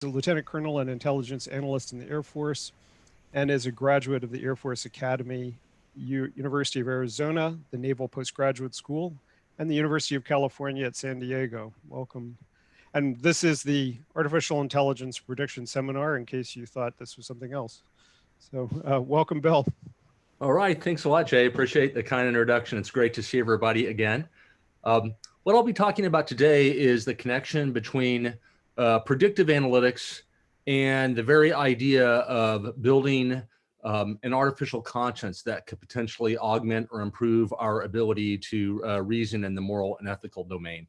a lieutenant colonel and intelligence analyst in the Air Force, and is a graduate of the Air Force Academy, University of Arizona, the Naval Postgraduate School, and the University of California at San Diego. Welcome. And this is the Artificial Intelligence Prediction Seminar, in case you thought this was something else. So welcome, Bill. All right, thanks a lot, Jay. Appreciate the kind introduction. It's great to see everybody again. What I'll be talking about today is the connection between predictive analytics and the very idea of building an artificial conscience that could potentially augment or improve our ability to reason in the moral and ethical domain.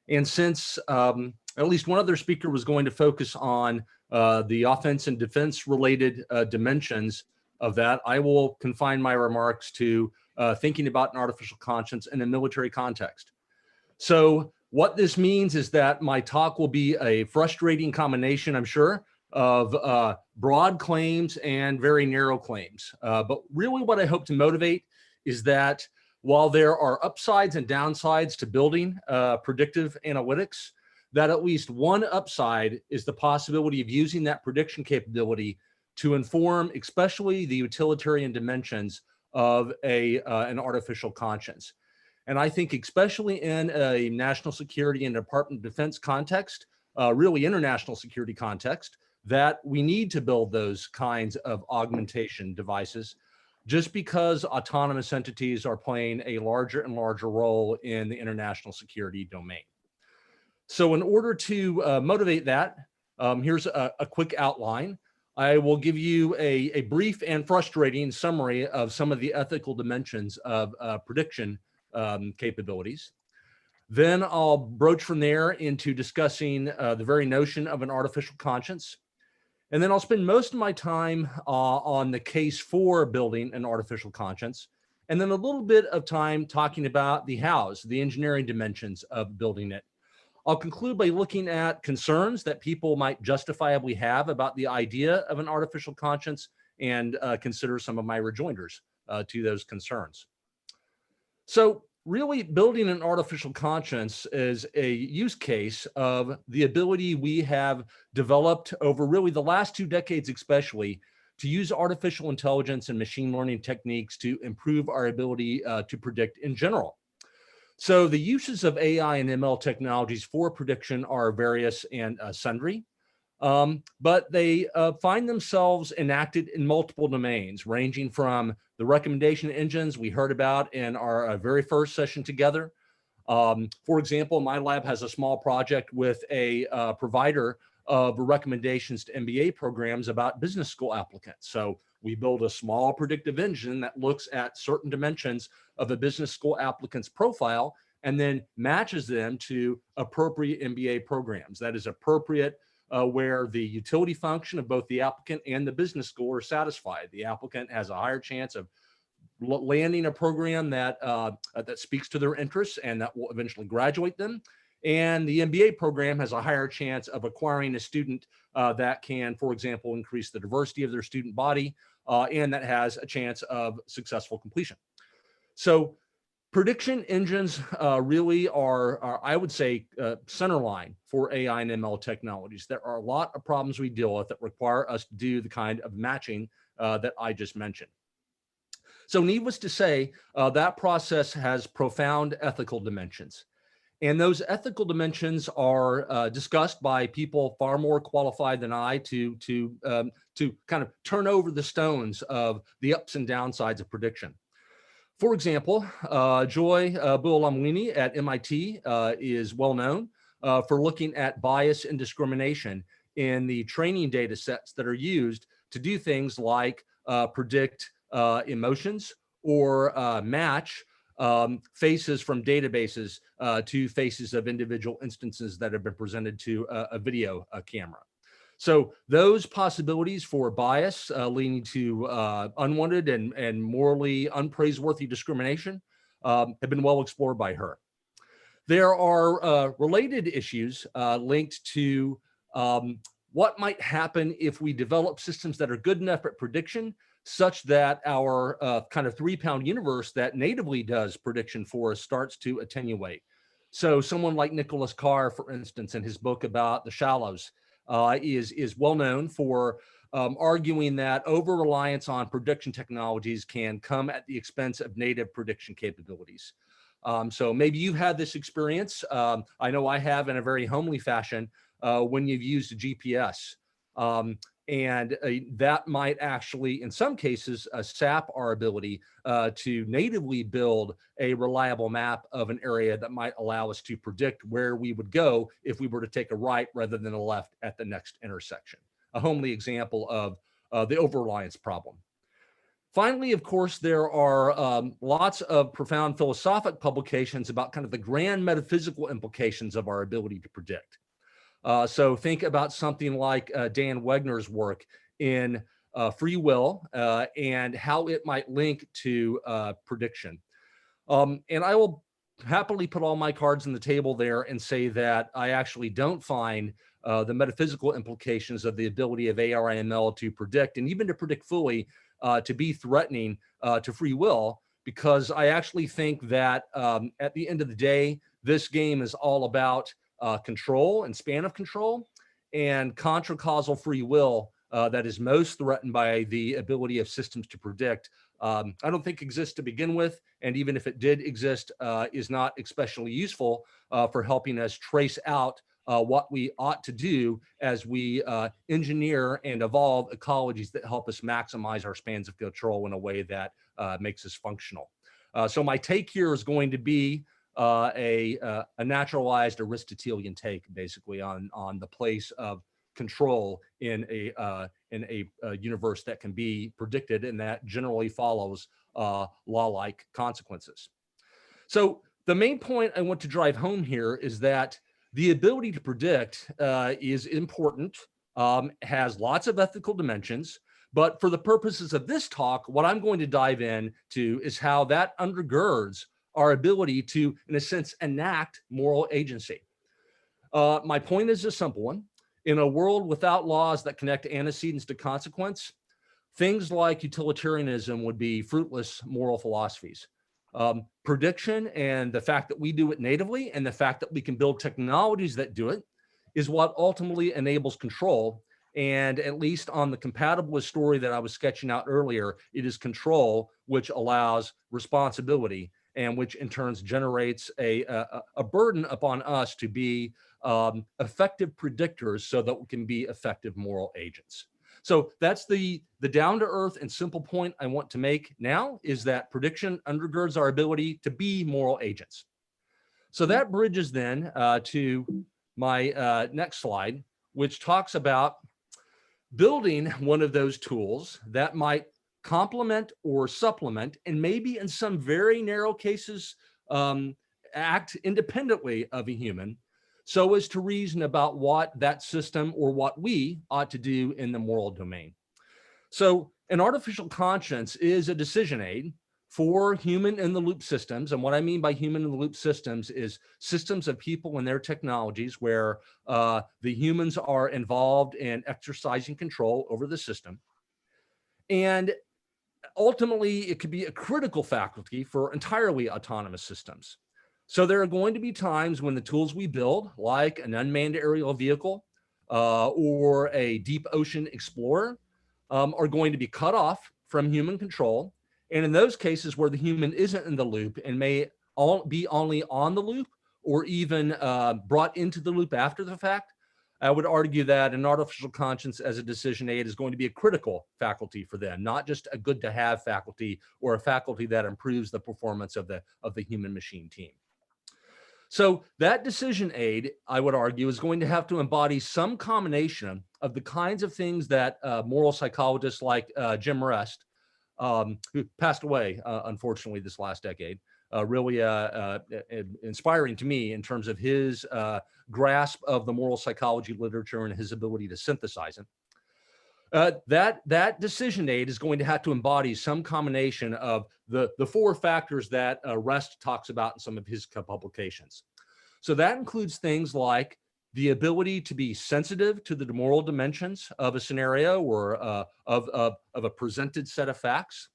And since at least one other speaker was going to focus on the offense and defense related dimensions of that, I will confine my remarks to thinking about an artificial conscience in a military context. So what this means is that my talk will be a frustrating combination, I'm sure, of broad claims and very narrow claims. But really what I hope to motivate is that while there are upsides and downsides to building predictive analytics, that at least one upside is the possibility of using that prediction capability to inform especially the utilitarian dimensions of an artificial conscience. And I think especially in a national security and Department of Defense context, really international security context, that we need to build those kinds of augmentation devices just because autonomous entities are playing a larger and larger role in the international security domain. So in order to motivate that, here's a quick outline. I will give you a brief and frustrating summary of some of the ethical dimensions of prediction capabilities. Then I'll broach from there into discussing the very notion of an artificial conscience. And then I'll spend most of my time on the case for building an artificial conscience, and then a little bit of time talking about the hows, the engineering dimensions of building it. I'll conclude by looking at concerns that people might justifiably have about the idea of an artificial conscience and consider some of my rejoinders to those concerns. So really building an artificial conscience is a use case of the ability we have developed over really the last 2 decades, especially to use artificial intelligence and machine learning techniques to improve our ability to predict in general. So the uses of AI and ML technologies for prediction are various and sundry, but they find themselves enacted in multiple domains, ranging from the recommendation engines we heard about in our very first session together. For example, my lab has a small project with a provider of recommendations to MBA programs about business school applicants. So we build a small predictive engine that looks at certain dimensions of a business school applicant's profile and then matches them to appropriate MBA programs. That is appropriate where the utility function of both the applicant and the business school are satisfied. The applicant has a higher chance of landing a program that speaks to their interests and that will eventually graduate them. And the MBA program has a higher chance of acquiring a student that can, for example, increase the diversity of their student body and that has a chance of successful completion. So prediction engines really are, I would say, centerline for AI and ML technologies. There are a lot of problems we deal with that require us to do the kind of matching that I just mentioned. So needless to say, that process has profound ethical dimensions. And those ethical dimensions are discussed by people far more qualified than I to kind of turn over the stones of the ups and downsides of prediction. For example, Joy Buolamwini at MIT is well known for looking at bias and discrimination in the training data sets that are used to do things like predict emotions or match faces from databases to faces of individual instances that have been presented to a video camera. So those possibilities for bias leading to unwanted and morally unpraiseworthy discrimination have been well explored by her. There are related issues linked to what might happen if we develop systems that are good enough at prediction such that our kind of 3-pound universe that natively does prediction for us starts to attenuate. So someone like Nicholas Carr, for instance, in his book about the shallows, is well known for arguing that over-reliance on prediction technologies can come at the expense of native prediction capabilities. So maybe you've had this experience. I know I have in a very homely fashion when you've used a GPS. And that might actually, in some cases, sap our ability to natively build a reliable map of an area that might allow us to predict where we would go if we were to take a right rather than a left at the next intersection. A homely example of the over-reliance problem. Finally, of course, there are lots of profound philosophic publications about kind of the grand metaphysical implications of our ability to predict. So think about something like Dan Wegner's work in free will and how it might link to prediction. And I will happily put all my cards on the table there and say that I actually don't find the metaphysical implications of the ability of AR/ML to predict, and even to predict fully, to be threatening to free will, because I actually think that at the end of the day, this game is all about control and span of control, and contra-causal free will that is most threatened by the ability of systems to predict. I don't think exists to begin with, and even if it did exist, is not especially useful for helping us trace out what we ought to do as we engineer and evolve ecologies that help us maximize our spans of control in a way that makes us functional. So my take here is going to be a naturalized Aristotelian take, basically, on the place of control in a universe that can be predicted and that generally follows law-like consequences. So the main point I want to drive home here is that the ability to predict is important, has lots of ethical dimensions, but for the purposes of this talk, what I'm going to dive into is how that undergirds our ability to, in a sense, enact moral agency. My point is a simple one. In a world without laws that connect antecedents to consequence, things like utilitarianism would be fruitless moral philosophies. Prediction and the fact that we do it natively and the fact that we can build technologies that do it is what ultimately enables control. And at least on the compatibilist story that I was sketching out earlier, it is control which allows responsibility, and which in turn generates a burden upon us to be effective predictors so that we can be effective moral agents. So that's the down-to-earth and simple point I want to make now, is that prediction undergirds our ability to be moral agents. So that bridges then to my next slide, which talks about building one of those tools that might complement or supplement, and maybe in some very narrow cases, act independently of a human, so as to reason about what that system or what we ought to do in the moral domain. So an artificial conscience is a decision aid for human in the loop systems. And what I mean by human in the loop systems is systems of people and their technologies where the humans are involved in exercising control over the system. And ultimately, it could be a critical faculty for entirely autonomous systems. So there are going to be times when the tools we build, like an unmanned aerial vehicle or a deep ocean explorer, are going to be cut off from human control. And in those cases where the human isn't in the loop and may be only on the loop or even brought into the loop after the fact, I would argue that an artificial conscience as a decision aid is going to be a critical faculty for them, not just a good to have faculty or a faculty that improves the performance of the human machine team. So that decision aid, I would argue, is going to have to embody some combination of the kinds of things that moral psychologists like Jim Rest, who passed away, unfortunately, this last decade, really inspiring to me in terms of his grasp of the moral psychology literature and his ability to synthesize it. That decision aid is going to have to embody some combination of the four factors that Rest talks about in some of his publications. So that includes things like the ability to be sensitive to the moral dimensions of a scenario or of a presented set of facts,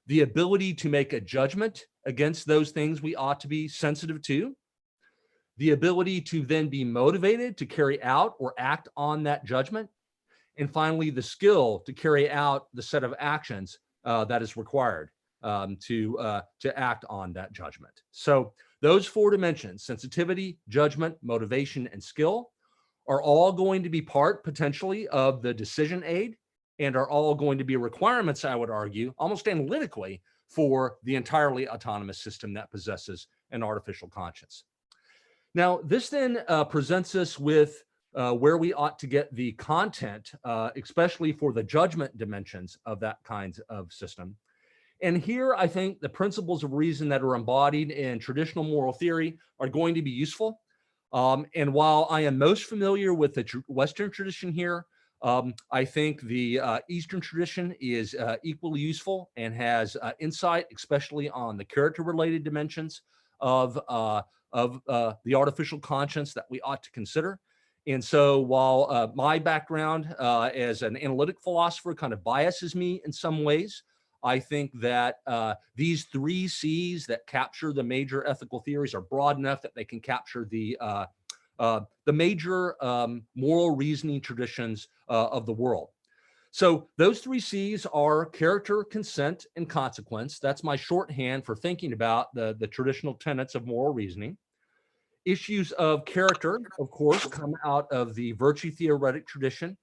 the ability to make a judgment against those things we ought to be sensitive to, the ability to then be motivated to carry out or act on that judgment, and finally, the skill to carry out the set of actions that is required to act on that judgment. So those 4 dimensions, sensitivity, judgment, motivation, and skill, are all going to be part potentially of the decision aid and are all going to be requirements, I would argue, almost analytically, for the entirely autonomous system that possesses an artificial conscience. Now, this then presents us with where we ought to get the content, especially for the judgment dimensions of that kind of system. And here, I think the principles of reason that are embodied in traditional moral theory are going to be useful. And while I am most familiar with the Western tradition here, I think the Eastern tradition is equally useful and has insight, especially on the character-related dimensions of the artificial conscience that we ought to consider. And so while my background as an analytic philosopher kind of biases me in some ways, I think that these 3 C's that capture the major ethical theories are broad enough that they can capture the major moral reasoning traditions of the world. So those 3 C's are character, consent, and consequence. That's my shorthand for thinking about the traditional tenets of moral reasoning. Issues of character, of course, come out of the virtue theoretic tradition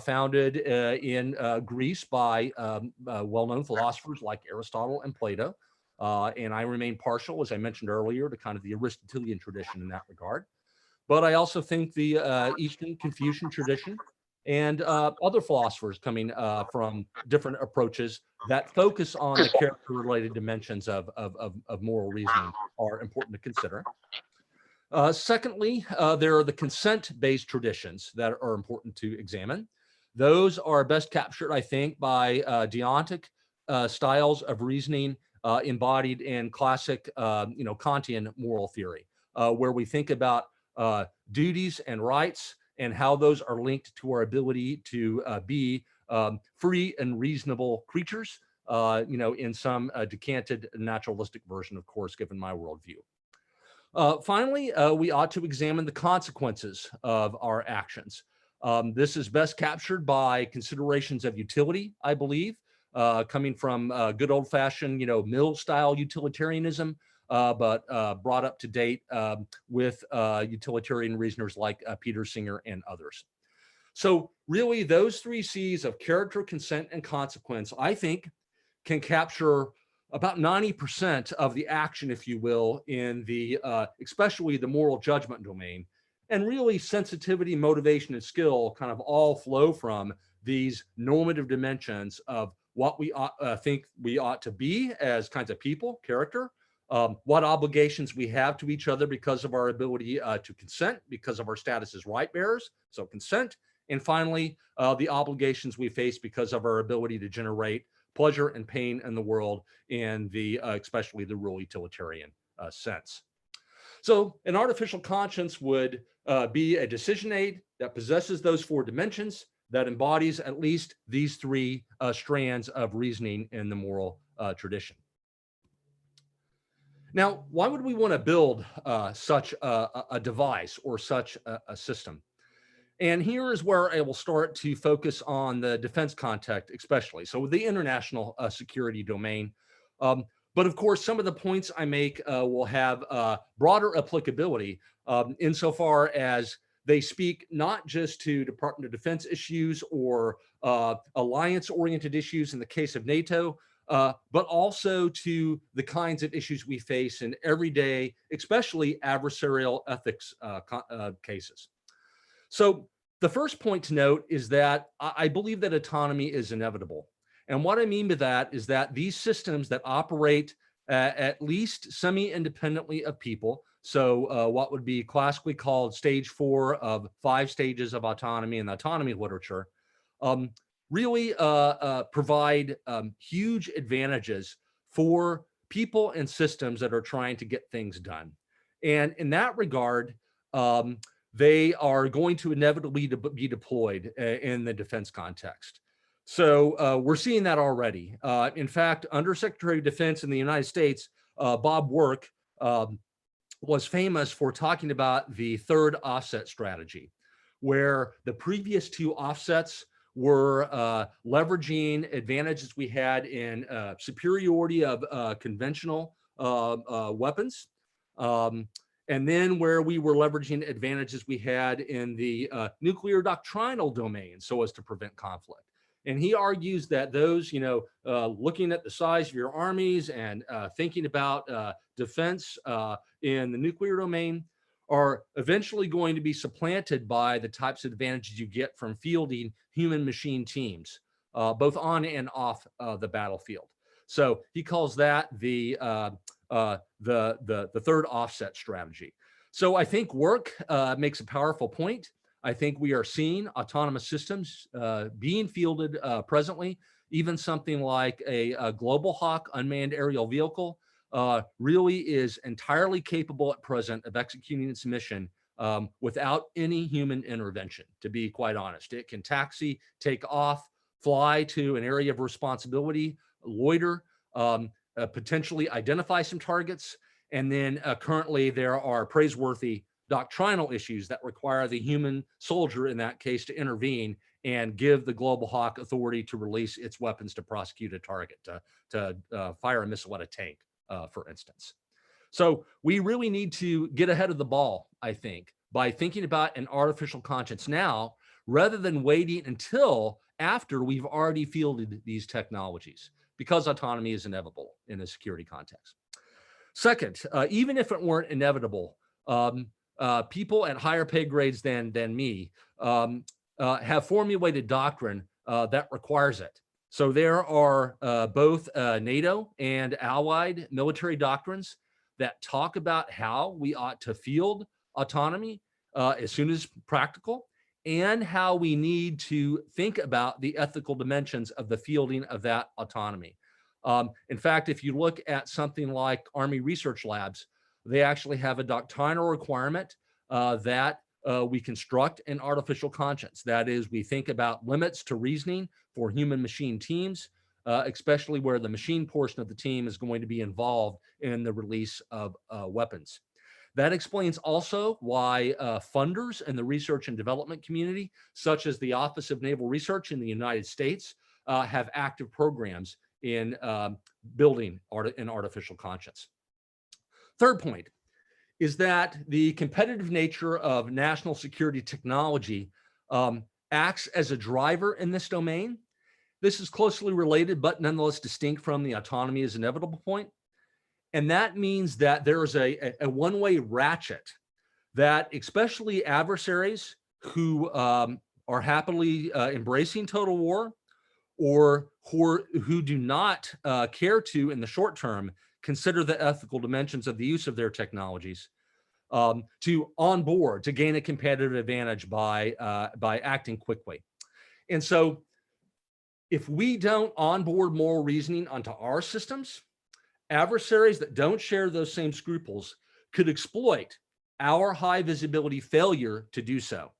founded in Greece by well-known philosophers like Aristotle and Plato. And I remain partial, as I mentioned earlier, to kind of the Aristotelian tradition in that regard. But I also think the Eastern Confucian tradition and other philosophers coming from different approaches that focus on the character-related dimensions of moral reasoning are important to consider. Secondly, there are the consent-based traditions that are important to examine. Those are best captured, I think, by deontic styles of reasoning embodied in classic, Kantian moral theory, where we think about duties and rights and how those are linked to our ability to be free and reasonable creatures, in some decanted naturalistic version, of course, given my worldview. Finally, we ought to examine the consequences of our actions. This is best captured by considerations of utility, I believe, coming from good old-fashioned, Mill-style utilitarianism, but brought up to date with utilitarian reasoners like Peter Singer and others. So really, those 3 C's of character, consent, and consequence, I think, can capture about 90% of the action, if you will, in the especially the moral judgment domain. And really, sensitivity, motivation, and skill kind of all flow from these normative dimensions of what we think we ought to be as kinds of people, character, what obligations we have to each other because of our ability to consent, because of our status as right bearers, so consent, and finally, the obligations we face because of our ability to generate pleasure and pain in the world in the especially the real utilitarian sense. So an artificial conscience would be a decision aid that possesses those 4 dimensions, that embodies at least these 3 strands of reasoning in the moral tradition. Now, why would we want to build such a device or such a system? And here is where I will start to focus on the defense context, especially. So the international security domain. But of course, some of the points I make will have broader applicability insofar as they speak not just to Department of Defense issues or alliance-oriented issues in the case of NATO, but also to the kinds of issues we face in everyday, especially adversarial ethics cases. So the first point to note is that I believe that autonomy is inevitable. And what I mean by that is that these systems that operate at least semi-independently of people, so what would be classically called stage 4 of 5 stages of autonomy in the autonomy literature, really provide huge advantages for people and systems that are trying to get things done. And in that regard, they are going to inevitably be deployed in the defense context. So we're seeing that already. In fact, Undersecretary of Defense in the United States, Bob Work, was famous for talking about the third offset strategy, where the previous two offsets were leveraging advantages we had in superiority of conventional weapons, and then where we were leveraging advantages we had in the nuclear doctrinal domain so as to prevent conflict. And he argues that those, looking at the size of your armies and thinking about defense in the nuclear domain are eventually going to be supplanted by the types of advantages you get from fielding human machine teams, both on and off the battlefield. So he calls that the third offset strategy. So I think work makes a powerful point. I think we are seeing autonomous systems being fielded presently. Even something like a Global Hawk unmanned aerial vehicle really is entirely capable at present of executing its mission without any human intervention, to be quite honest. It can taxi, take off, fly to an area of responsibility, loiter, potentially identify some targets, and then currently there are praiseworthy doctrinal issues that require the human soldier in that case to intervene and give the Global Hawk authority to release its weapons to prosecute a target, to fire a missile at a tank, for instance. So we really need to get ahead of the ball, I think, by thinking about an artificial conscience now, rather than waiting until after we've already fielded these technologies, because autonomy is inevitable in a security context. Second, even if it weren't inevitable, people at higher pay grades than me have formulated doctrine that requires it. So there are both NATO and allied military doctrines that talk about how we ought to field autonomy as soon as practical, and how we need to think about the ethical dimensions of the fielding of that autonomy. In fact, if you look at something like Army Research Labs, they actually have a doctrinal requirement that we construct an artificial conscience. That is, we think about limits to reasoning for human-machine teams, especially where the machine portion of the team is going to be involved in the release of weapons. That explains also why funders in the research and development community, such as the Office of Naval Research in the United States, have active programs in building an artificial conscience. Third point is that the competitive nature of national security technology acts as a driver in this domain. This is closely related, but nonetheless distinct from the autonomy is inevitable point. And that means that there is a one-way ratchet that especially adversaries who are happily embracing total war, or who do not care to, in the short term, consider the ethical dimensions of the use of their technologies, to onboard, to gain a competitive advantage by acting quickly. And so if we don't onboard moral reasoning onto our systems, adversaries that don't share those same scruples could exploit our high visibility failure to do so.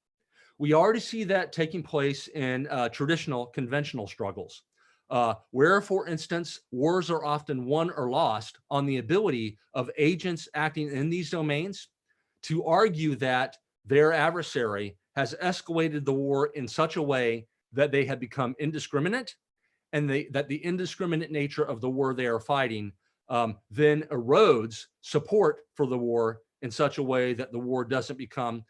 We already see that taking place in traditional conventional struggles, where, for instance, wars are often won or lost on the ability of agents acting in these domains to argue that their adversary has escalated the war in such a way that they have become indiscriminate, and that the indiscriminate nature of the war they are fighting then erodes support for the war in such a way that the war doesn't become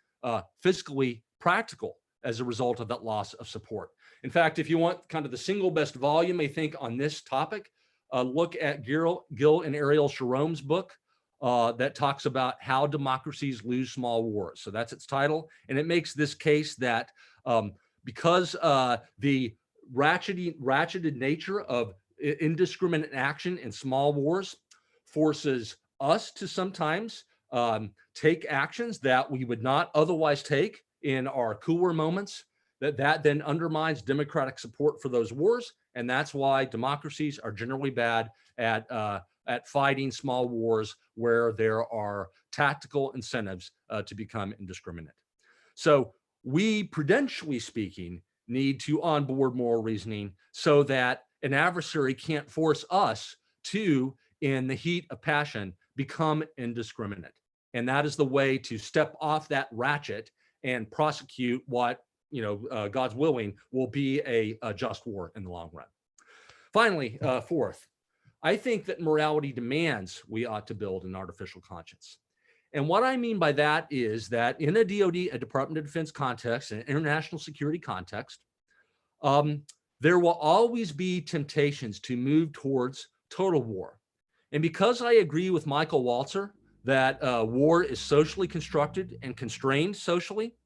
fiscally practical as a result of that loss of support. In fact, if you want kind of the single best volume, I think, on this topic, look at Gil and Ariel Sharon's book that talks about how democracies lose small wars. So that's its title. And it makes this case that because the ratcheted nature of indiscriminate action in small wars forces us to sometimes take actions that we would not otherwise take in our cooler moments, that then undermines democratic support for those wars. And that's why democracies are generally bad at fighting small wars where there are tactical incentives to become indiscriminate. So we, prudentially speaking, need to onboard moral reasoning so that an adversary can't force us to, in the heat of passion, become indiscriminate. And that is the way to step off that ratchet and prosecute what, God's willing, will be a just war in the long run. Finally, fourth, I think that morality demands we ought to build an artificial conscience. And what I mean by that is that in a DoD, a Department of Defense context, an international security context, there will always be temptations to move towards total war. And because I agree with Michael Walzer that war is socially constructed and constrained socially,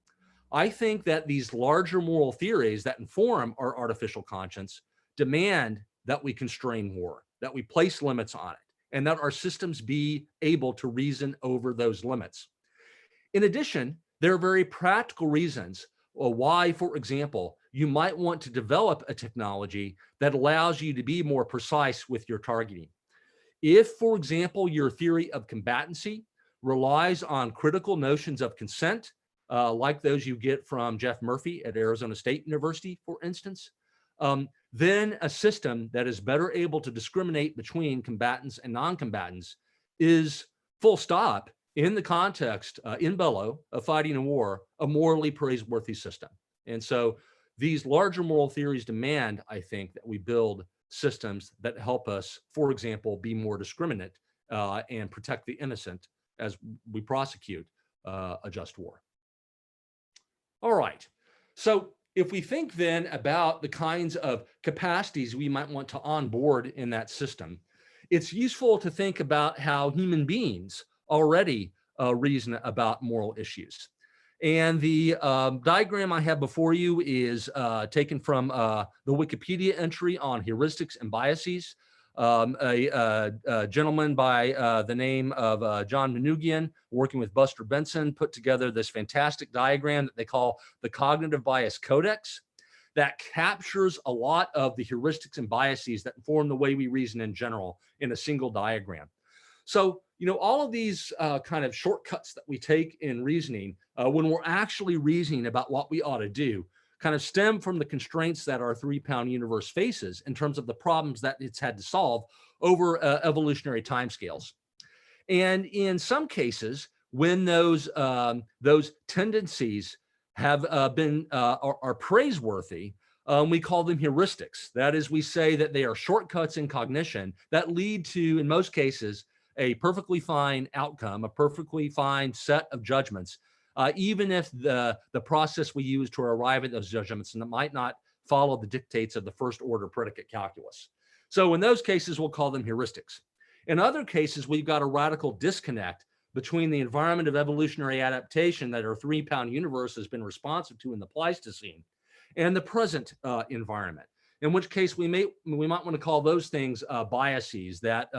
I think that these larger moral theories that inform our artificial conscience demand that we constrain war, that we place limits on it, and that our systems be able to reason over those limits. In addition, there are very practical reasons why, for example, you might want to develop a technology that allows you to be more precise with your targeting. If, for example, your theory of combatancy relies on critical notions of consent, like those you get from Jeff Murphy at Arizona State University, for instance, then a system that is better able to discriminate between combatants and non-combatants is, full stop, in the context, in bello, of fighting a war, a morally praiseworthy system. And so these larger moral theories demand, I think, that we build systems that help us, for example, be more discriminate and protect the innocent as we prosecute a just war. All right. So if we think then about the kinds of capacities we might want to onboard in that system, it's useful to think about how human beings already reason about moral issues. And the diagram I have before you is taken from the Wikipedia entry on heuristics and biases. A gentleman by the name of John Manoogian, working with Buster Benson, put together this fantastic diagram that they call the Cognitive Bias Codex that captures a lot of the heuristics and biases that inform the way we reason in general in a single diagram. So, all of these kind of shortcuts that we take in reasoning when we're actually reasoning about what we ought to do kind of stem from the constraints that our 3-pound universe faces in terms of the problems that it's had to solve over evolutionary timescales. And in some cases, when those tendencies have been are praiseworthy, we call them heuristics. That is, we say that they are shortcuts in cognition that lead to, in most cases, a perfectly fine outcome, a perfectly fine set of judgments, even if the process we use to arrive at those judgments might not follow the dictates of the first order predicate calculus. So in those cases, we'll call them heuristics. In other cases, we've got a radical disconnect between the environment of evolutionary adaptation that our 3-pound universe has been responsive to in the Pleistocene and the present environment. In which case we might want to call those things biases that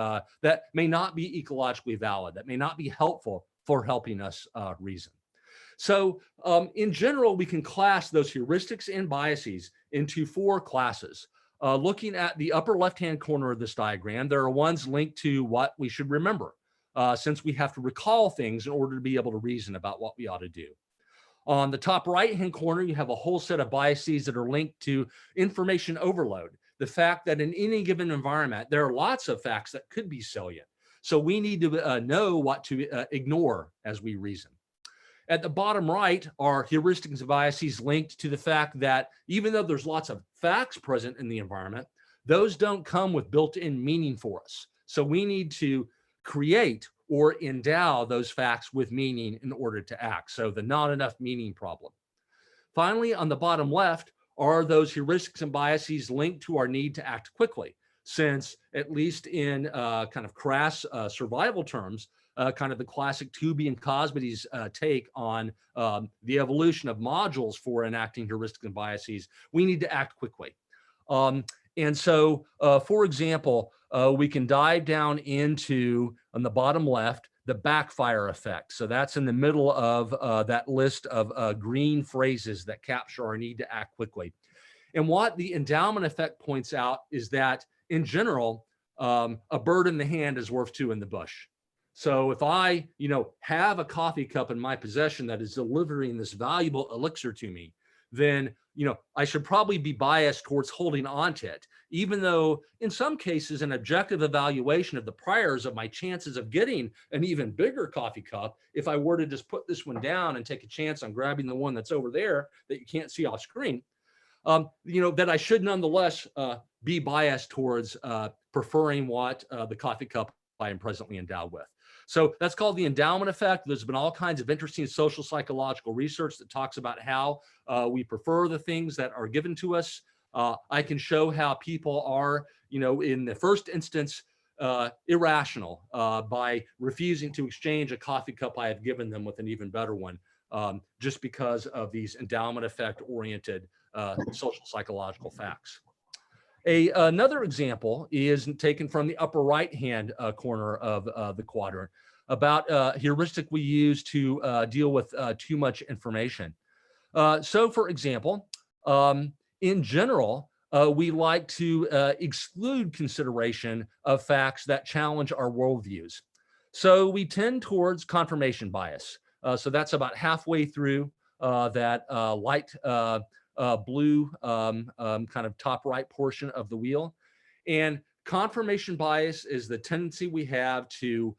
may not be ecologically valid, that may not be helpful for helping us reason. So in general, we can class those heuristics and biases into 4 classes. Looking at the upper left-hand corner of this diagram, there are ones linked to what we should remember, since we have to recall things in order to be able to reason about what we ought to do. On the top right-hand corner, you have a whole set of biases that are linked to information overload. The fact that in any given environment, there are lots of facts that could be salient. So we need to know what to ignore as we reason. At the bottom right are heuristics and biases linked to the fact that even though there's lots of facts present in the environment, those don't come with built-in meaning for us. So we need to create or endow those facts with meaning in order to act. So the not enough meaning problem. Finally, on the bottom left are those heuristics and biases linked to our need to act quickly, since at least in kind of crass survival terms, kind of the classic Tooby and Casebeer take on the evolution of modules for enacting heuristics and biases, we need to act quickly. And so, for example, we can dive down into, on the bottom left, the backfire effect. So that's in the middle of that list of green phrases that capture our need to act quickly. And what the endowment effect points out is that, in general, a bird in the hand is worth 2 in the bush. So if I, have a coffee cup in my possession that is delivering this valuable elixir to me, then I should probably be biased towards holding on to it, even though in some cases an objective evaluation of the priors of my chances of getting an even bigger coffee cup, if I were to just put this one down and take a chance on grabbing the one that's over there that you can't see off screen, that I should nonetheless be biased towards preferring what the coffee cup I am presently endowed with. So that's called the endowment effect. There's been all kinds of interesting social psychological research that talks about how we prefer the things that are given to us. I can show how people are, in the first instance, irrational by refusing to exchange a coffee cup I have given them with an even better one, just because of these endowment effect oriented social psychological facts. Another example is taken from the upper right-hand corner of the quadrant about heuristic we use to deal with too much information. So, for example, in general, we like to exclude consideration of facts that challenge our worldviews. So we tend towards confirmation bias. So that's about halfway through that light blue kind of top right portion of the wheel. And confirmation bias is the tendency we have to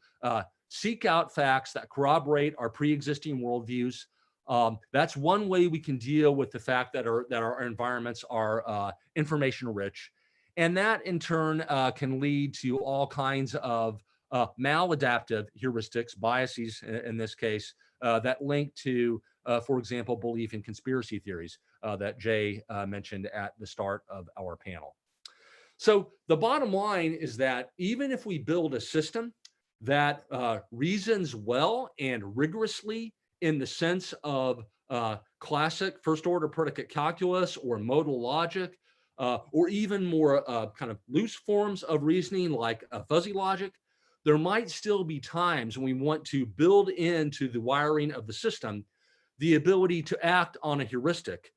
seek out facts that corroborate our pre-existing worldviews. That's one way we can deal with the fact that our environments are information rich. And that in turn can lead to all kinds of maladaptive heuristics, biases in this case, that link to, for example, belief in conspiracy theories that Jay mentioned at the start of our panel. So the bottom line is that even if we build a system that reasons well and rigorously in the sense of classic first order predicate calculus or modal logic, or even more kind of loose forms of reasoning like fuzzy logic, there might still be times when we want to build into the wiring of the system the ability to act on a heuristic,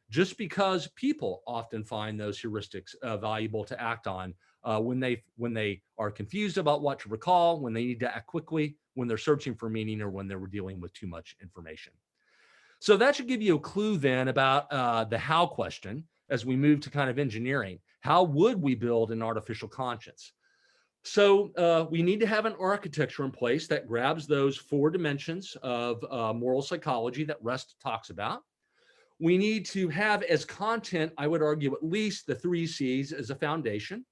just because people often find those heuristics valuable to act on when they are confused about what to recall, when they need to act quickly, when they're searching for meaning, or when they're dealing with too much information. So that should give you a clue then about the how question as we move to kind of engineering. How would we build an artificial conscience? So we need to have an architecture in place that grabs those 4 dimensions of moral psychology that Rest talks about. We need to have as content, I would argue, at least the 3 C's as a foundation.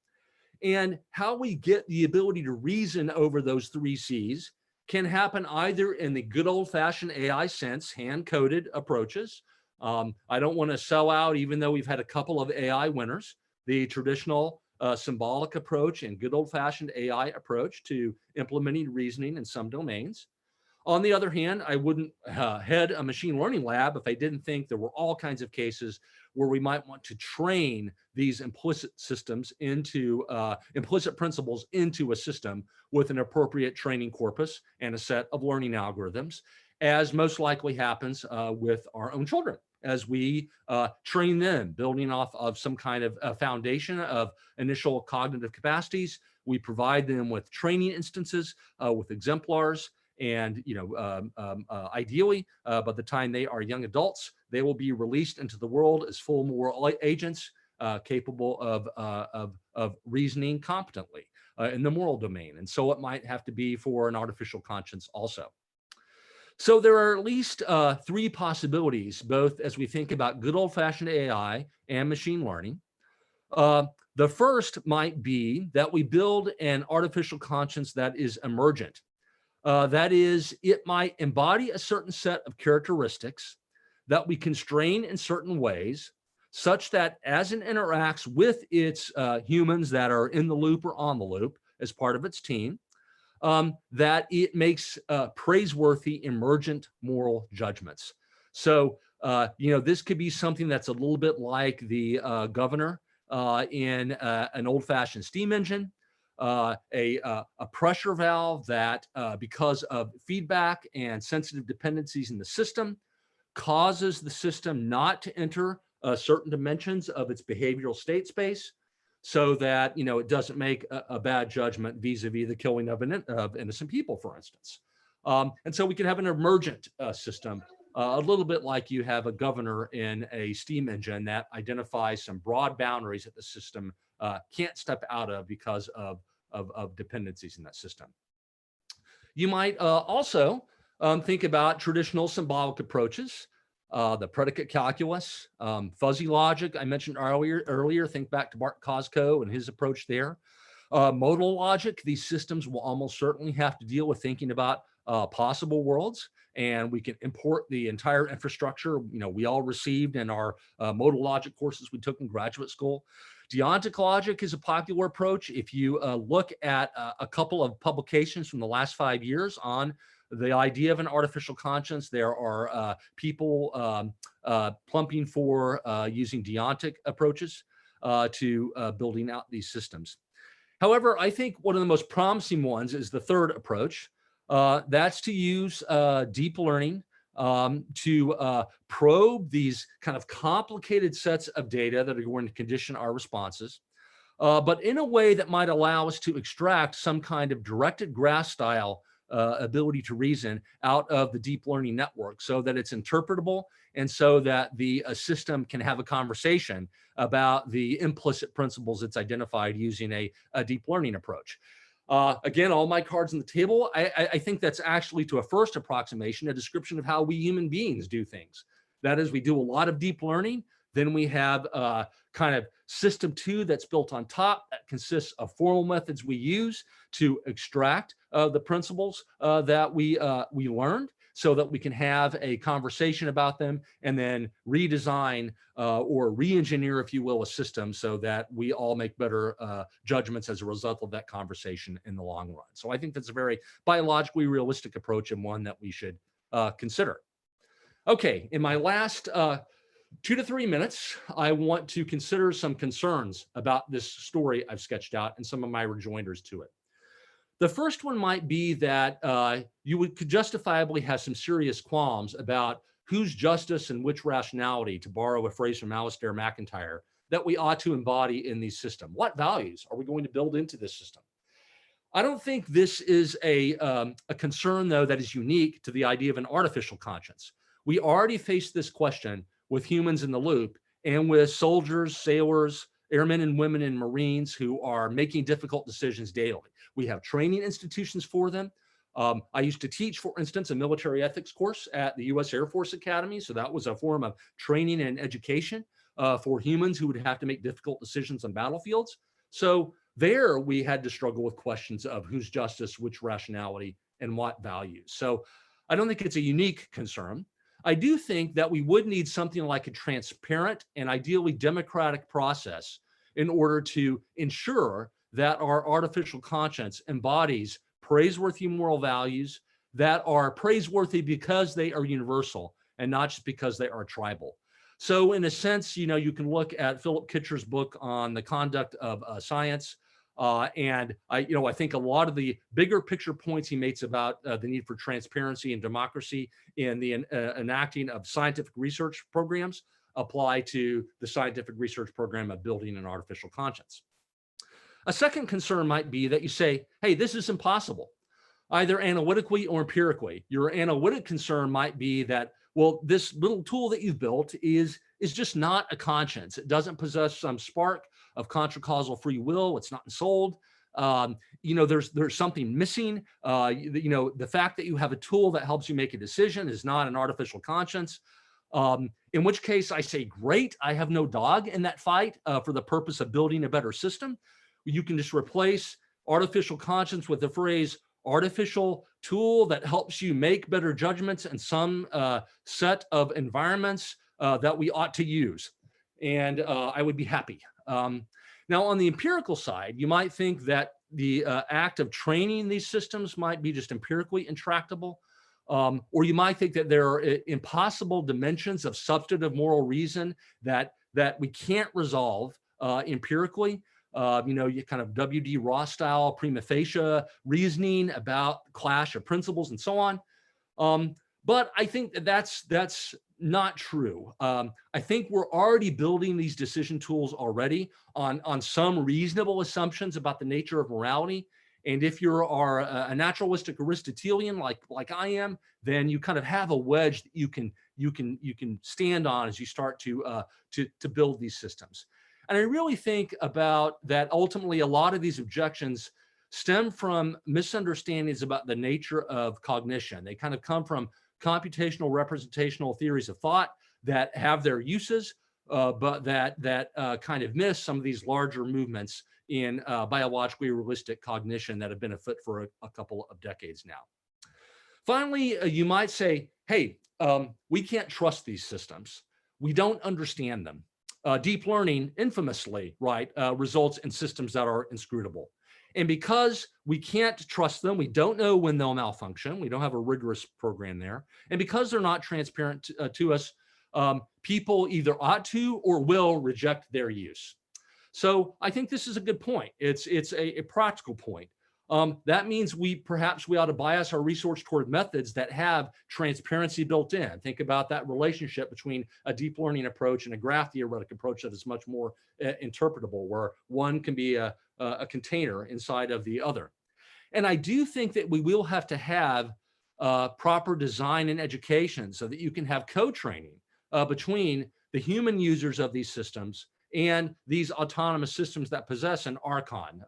And how we get the ability to reason over those 3 C's can happen either in the good old-fashioned AI sense, hand-coded approaches. I don't want to sell out, even though we've had a couple of AI winners, the traditional symbolic approach and good old-fashioned AI approach to implementing reasoning in some domains. On the other hand, I wouldn't head a machine learning lab if I didn't think there were all kinds of cases where we might want to train these implicit systems into implicit principles into a system with an appropriate training corpus and a set of learning algorithms, as most likely happens with our own children, as we train them, building off of some kind of foundation of initial cognitive capacities. We provide them with training instances, with exemplars, and ideally, by the time they are young adults, they will be released into the world as full moral agents, capable of reasoning competently in the moral domain. And so it might have to be for an artificial conscience also. So there are at least 3 possibilities, both as we think about good old-fashioned AI and machine learning. The first might be that we build an artificial conscience that is emergent. That is, it might embody a certain set of characteristics that we constrain in certain ways, such that as it interacts with its humans that are in the loop or on the loop as part of its team, that it makes praiseworthy emergent moral judgments. So, this could be something that's a little bit like the governor in an old-fashioned steam engine. A pressure valve that, because of feedback and sensitive dependencies in the system, causes the system not to enter certain dimensions of its behavioral state space, so that it doesn't make a bad judgment vis-a-vis the killing of innocent people, for instance. And so we can have an emergent system a little bit like you have a governor in a steam engine that identifies some broad boundaries that the system can't step out of because of dependencies in that system. You might also think about traditional symbolic approaches, the predicate calculus, fuzzy logic I mentioned earlier. Think back to Bart Cosco and his approach there. Modal logic, these systems will almost certainly have to deal with thinking about possible worlds, and we can import the entire infrastructure we all received in our modal logic courses we took in graduate school. Deontic logic is a popular approach. If you look at a couple of publications from the last 5 years on the idea of an artificial conscience, there are people plumping for using deontic approaches to building out these systems. However, I think one of the most promising ones is the third approach. That's to use deep learning to probe these kind of complicated sets of data that are going to condition our responses, but in a way that might allow us to extract some kind of directed graph style ability to reason out of the deep learning network so that it's interpretable and so that the system can have a conversation about the implicit principles it's identified using a deep learning approach. Again, all my cards on the table. I think that's actually, to a first approximation, a description of how we human beings do things. That is, we do a lot of deep learning. Then we have kind of system 2 that's built on top that consists of formal methods we use to extract the principles that we learned so that we can have a conversation about them and then redesign or re-engineer, if you will, a system so that we all make better judgments as a result of that conversation in the long run. So I think that's a very biologically realistic approach and one that we should consider. Okay, in my last 2 to 3 minutes, I want to consider some concerns about this story I've sketched out and some of my rejoinders to it. The first one might be that you could justifiably have some serious qualms about whose justice and which rationality, to borrow a phrase from Alistair McIntyre, that we ought to embody in these systems. What values are we going to build into this system? I don't think this is a concern, though, that is unique to the idea of an artificial conscience. We already face this question with humans in the loop and with soldiers, sailors, airmen and women and Marines who are making difficult decisions daily. We have training institutions for them. I used to teach, for instance, a military ethics course at the U.S. Air Force Academy. So that was a form of training and education for humans who would have to make difficult decisions on battlefields. So there we had to struggle with questions of whose justice, which rationality, and what values. So I don't think it's a unique concern. I do think that we would need something like a transparent and ideally democratic process in order to ensure that our artificial conscience embodies praiseworthy moral values that are praiseworthy because they are universal and not just because they are tribal. So in a sense, you can look at Philip Kitcher's book on the conduct of science. And I think a lot of the bigger picture points he makes about the need for transparency and democracy in the enacting of scientific research programs apply to the scientific research program of building an artificial conscience. A second concern might be that you say, hey, this is impossible, either analytically or empirically. Your analytic concern might be that, well, this little tool that you've built is just not a conscience. It doesn't possess some spark of contra-causal free will. It's not ensouled. There's something missing. The fact that you have a tool that helps you make a decision is not an artificial conscience. In which case I say, great, I have no dog in that fight for the purpose of building a better system. You can just replace artificial conscience with the phrase artificial tool that helps you make better judgments in some set of environments that we ought to use. And I would be happy. Now, on the empirical side, you might think that the act of training these systems might be just empirically intractable. Or you might think that there are impossible dimensions of substantive moral reason that we can't resolve empirically. You kind of W.D. Ross style prima facie reasoning about clash of principles and so on. But I think that's not true. I think we're already building these decision tools already on some reasonable assumptions about the nature of morality. And if you are a naturalistic Aristotelian like I am, then you kind of have a wedge that you can you can stand on as you start to build these systems. And I really think about that ultimately a lot of these objections stem from misunderstandings about the nature of cognition. They kind of come from computational representational theories of thought that have their uses, but that kind of miss some of these larger movements in biologically realistic cognition that have been afoot for a couple of decades now. Finally, you might say, hey, we can't trust these systems. We don't understand them. Deep learning infamously, right, results in systems that are inscrutable. And because we can't trust them, we don't know when they'll malfunction. We don't have a rigorous program there. And because they're not transparent to us, people either ought to or will reject their use. So I think this is a good point. It's a practical point. That means perhaps we ought to bias our research toward methods that have transparency built in. Think about that relationship between a deep learning approach and a graph theoretic approach that is much more interpretable, where one can be a container inside of the other. And I do think that we will have to have proper design and education so that you can have co-training between the human users of these systems and these autonomous systems that possess an archon,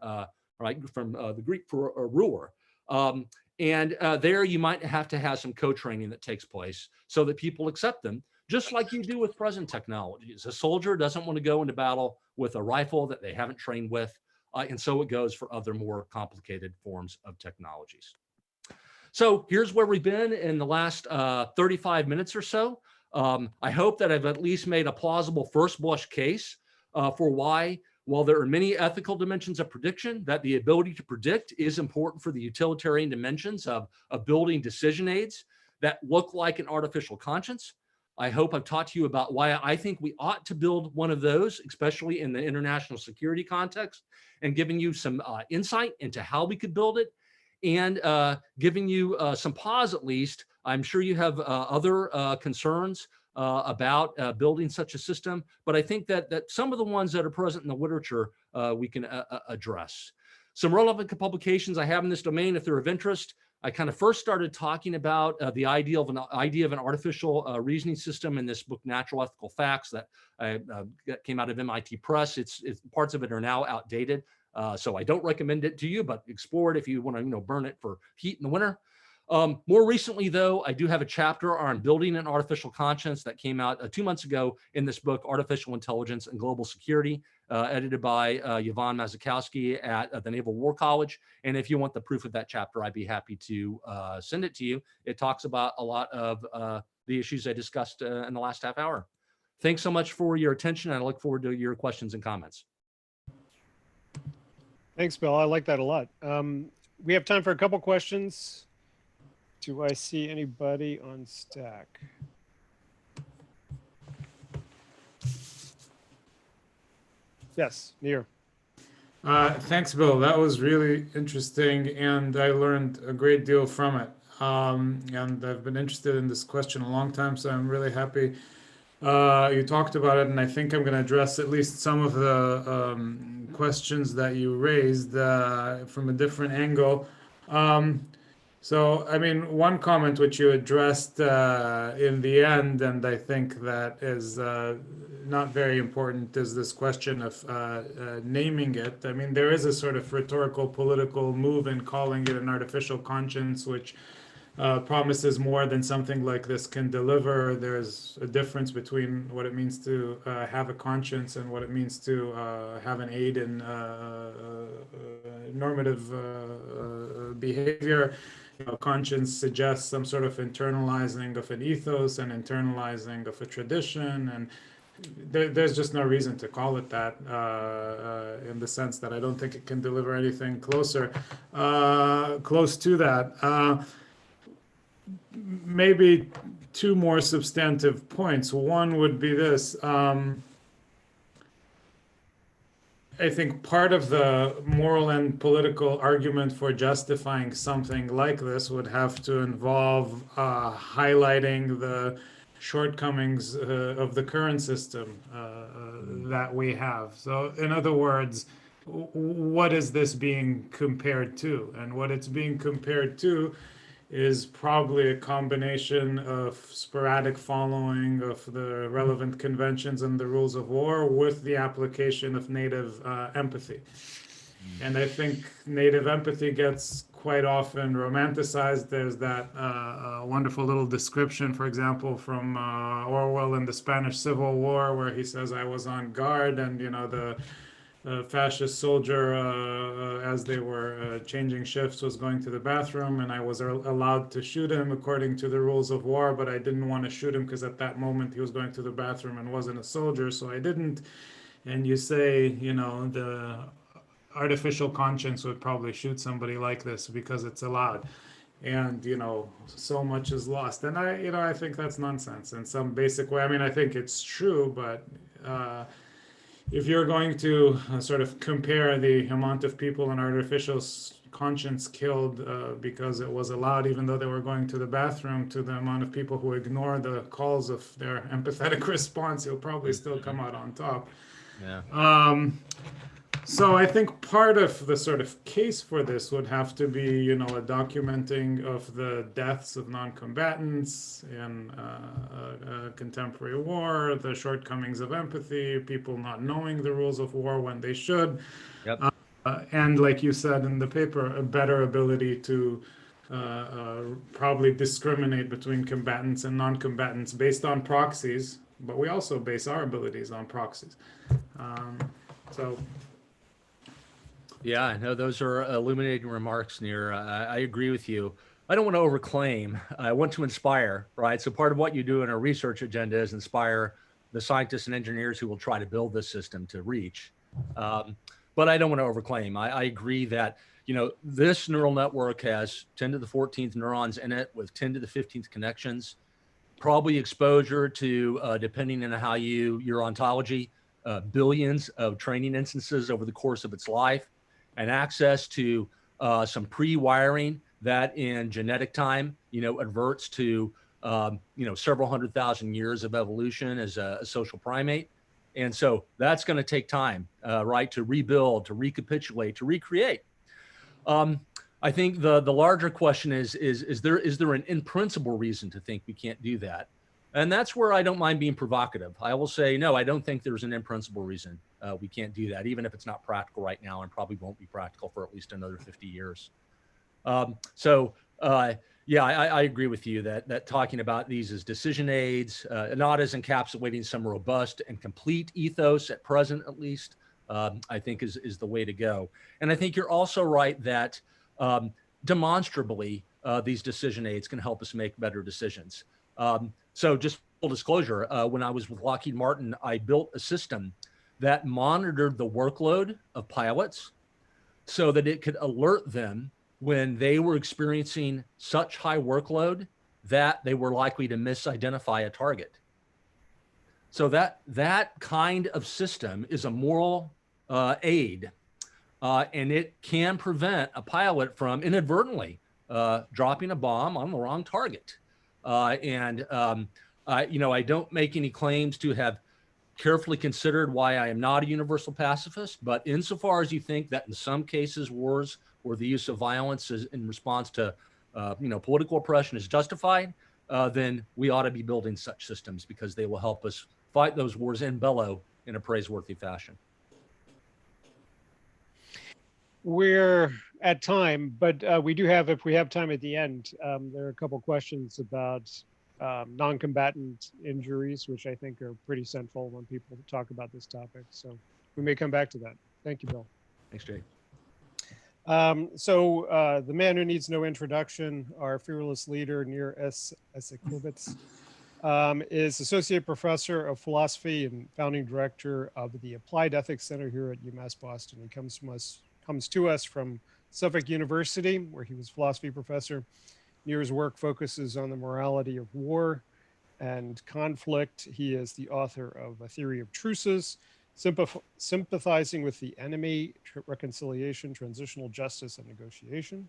right, from the Greek for ruler. There you might have to have some co-training that takes place so that people accept them, just like you do with present technologies. A soldier doesn't want to go into battle with a rifle that they haven't trained with, and so it goes for other more complicated forms of technologies. So here's where we've been in the last 35 minutes or so. I hope that I've at least made a plausible first blush case for why, while there are many ethical dimensions of prediction, that the ability to predict is important for the utilitarian dimensions of building decision aids that look like an artificial conscience. I hope I've taught you about why I think we ought to build one of those, especially in the international security context, and giving you some insight into how we could build it, and giving you some pause at least. I'm sure you have other concerns about building such a system, but I think that some of the ones that are present in the literature we can address. Some relevant publications I have in this domain, if they're of interest. I kind of first started talking about the idea of an artificial reasoning system in this book, Natural Ethical Facts, that came out of MIT Press. It's parts of it are now outdated, so I don't recommend it to you, but explore it if you want to burn it for heat in the winter. More recently, though, I do have a chapter on building an artificial conscience that came out 2 months ago in this book, Artificial Intelligence and Global Security, edited by Yvonne Mazikowski at the Naval War College. And if you want the proof of that chapter, I'd be happy to send it to you. It talks about a lot of the issues I discussed in the last half hour. Thanks so much for your attention, and I look forward to your questions and comments. Thanks, Bill. I like that a lot. We have time for a couple questions. Do I see anybody on Stack? Yes, Nir. Thanks, Bill. That was really interesting, and I learned a great deal from it. And I've been interested in this question a long time, so I'm really happy you talked about it, and I think I'm going to address at least some of the questions that you raised from a different angle. So, I mean, one comment which you addressed in the end, and I think that is not very important, is this question of naming it. I mean, there is a sort of rhetorical political move in calling it an artificial conscience, which promises more than something like this can deliver. There's a difference between what it means to have a conscience and what it means to have an aid in normative behavior. Conscience suggests some sort of internalizing of an ethos and internalizing of a tradition, and there's just no reason to call it that in the sense that I don't think it can deliver anything close to that. Maybe two more substantive points. One would be this. I think part of the moral and political argument for justifying something like this would have to involve highlighting the shortcomings of the current system that we have. So, in other words, what is this being compared to? And what it's being compared to is probably a combination of sporadic following of the relevant conventions and the rules of war with the application of native empathy. And I think native empathy gets quite often romanticized. There's that wonderful little description, for example, from Orwell in the Spanish Civil War, where he says, "I was on guard, and the fascist soldier, as they were changing shifts, was going to the bathroom, and I was allowed to shoot him according to the rules of war, but I didn't want to shoot him because at that moment he was going to the bathroom and wasn't a soldier, so I didn't." And you say, the artificial conscience would probably shoot somebody like this because it's allowed. And so much is lost, and I think that's nonsense in some basic way. I mean, I think it's true, but if you're going to sort of compare the amount of people an artificial conscience killed because it was allowed, even though they were going to the bathroom, to the amount of people who ignore the calls of their empathetic response, you'll probably still come out on top. Yeah. So I think part of the sort of case for this would have to be, a documenting of the deaths of non-combatants in contemporary war, the shortcomings of empathy, people not knowing the rules of war when they should, Yep. and like you said in the paper, a better ability to probably discriminate between combatants and non-combatants based on proxies, but we also base our abilities on proxies. So. Yeah, I know those are illuminating remarks, Nir. I agree with you. I don't want to overclaim. I want to inspire, right? So part of what you do in a research agenda is inspire the scientists and engineers who will try to build this system to reach. But I don't want to overclaim. I agree that, this neural network has 10 to the 14th neurons in it with 10 to the 15th connections, probably exposure to, depending on how your ontology, billions of training instances over the course of its life, and access to some pre-wiring that in genetic time, adverts to, several 100,000 years of evolution as a social primate. And so that's going to take time, right, to rebuild, to recapitulate, to recreate. I think the larger question is there an in principle reason to think we can't do that? And that's where I don't mind being provocative. I will say, no, I don't think there's an in principle reason we can't do that, even if it's not practical right now and probably won't be practical for at least another 50 years. Yeah, I agree with you that talking about these as decision aids, not as encapsulating some robust and complete ethos at present, at least, I think is the way to go. And I think you're also right that demonstrably these decision aids can help us make better decisions. So just full disclosure, when I was with Lockheed Martin, I built a system that monitored the workload of pilots so that it could alert them when they were experiencing such high workload that they were likely to misidentify a target. So that kind of system is a moral aid, and it can prevent a pilot from inadvertently dropping a bomb on the wrong target. I don't make any claims to have carefully considered why I am not a universal pacifist, but insofar as you think that in some cases wars or the use of violence is in response to political oppression is justified, then we ought to be building such systems because they will help us fight those wars in bellow in a praiseworthy fashion. We're at time, but we do have, if we have time at the end, there are a couple questions about non-combatant injuries, which I think are pretty central when people talk about this topic. So we may come back to that. Thank you, Bill. Thanks, Jay. The man who needs no introduction, our fearless leader, Nir Eisikovits, is Associate Professor of Philosophy and Founding Director of the Applied Ethics Center here at UMass Boston. He comes to us from Suffolk University, where he was philosophy professor. Nir's work focuses on the morality of war and conflict. He is the author of A Theory of Truces, Sympathizing with the Enemy, Reconciliation, Transitional Justice, and Negotiation,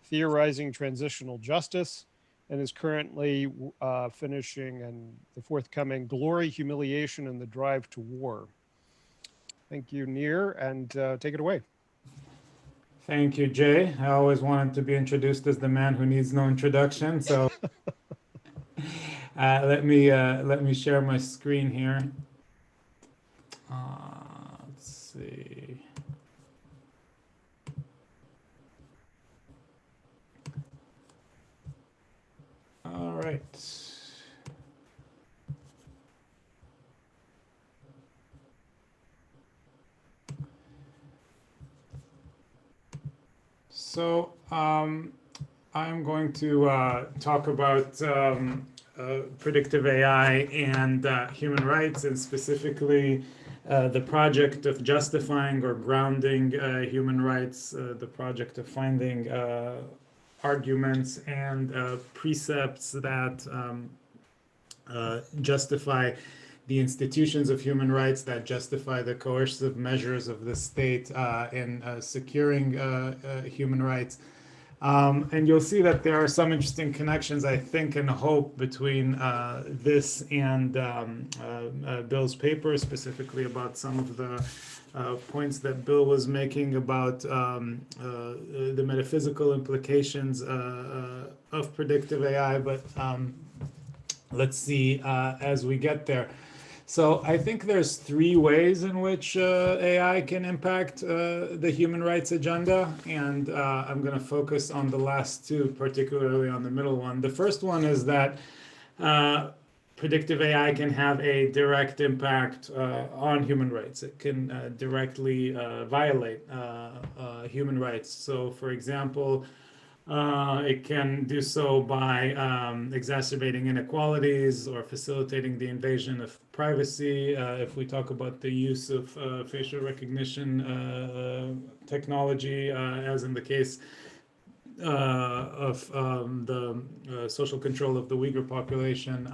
Theorizing Transitional Justice, and is currently finishing the forthcoming Glory, Humiliation, and the Drive to War. Thank you, Nir, and take it away. Thank you, Jay. I always wanted to be introduced as the man who needs no introduction. So let me share my screen here. Let's see. All right. So I'm going to talk about predictive AI and human rights, and specifically the project of justifying or grounding human rights, the project of finding arguments and precepts that justify the institutions of human rights, that justify the coercive measures of the state in securing human rights. And you'll see that there are some interesting connections, I think, and hope between this and Bill's paper, specifically about some of the points that Bill was making about the metaphysical implications of predictive AI. But let's see as we get there. So I think there's three ways in which AI can impact the human rights agenda, and I'm going to focus on the last two, particularly on the middle one. The first one is that predictive AI can have a direct impact on human rights. It can directly violate human rights. So, for example, it can do so by exacerbating inequalities or facilitating the invasion of privacy. If we talk about the use of facial recognition technology, as in the case of the social control of the Uyghur population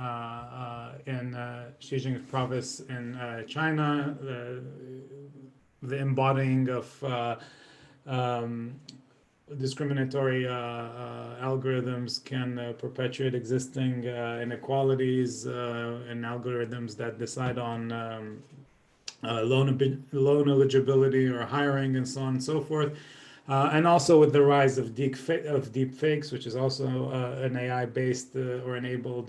in Xinjiang province in China, the embodying of discriminatory algorithms can perpetuate existing inequalities and algorithms that decide on loan eligibility or hiring and so on and so forth. And also with the rise of deepfakes, which is also an AI-based or enabled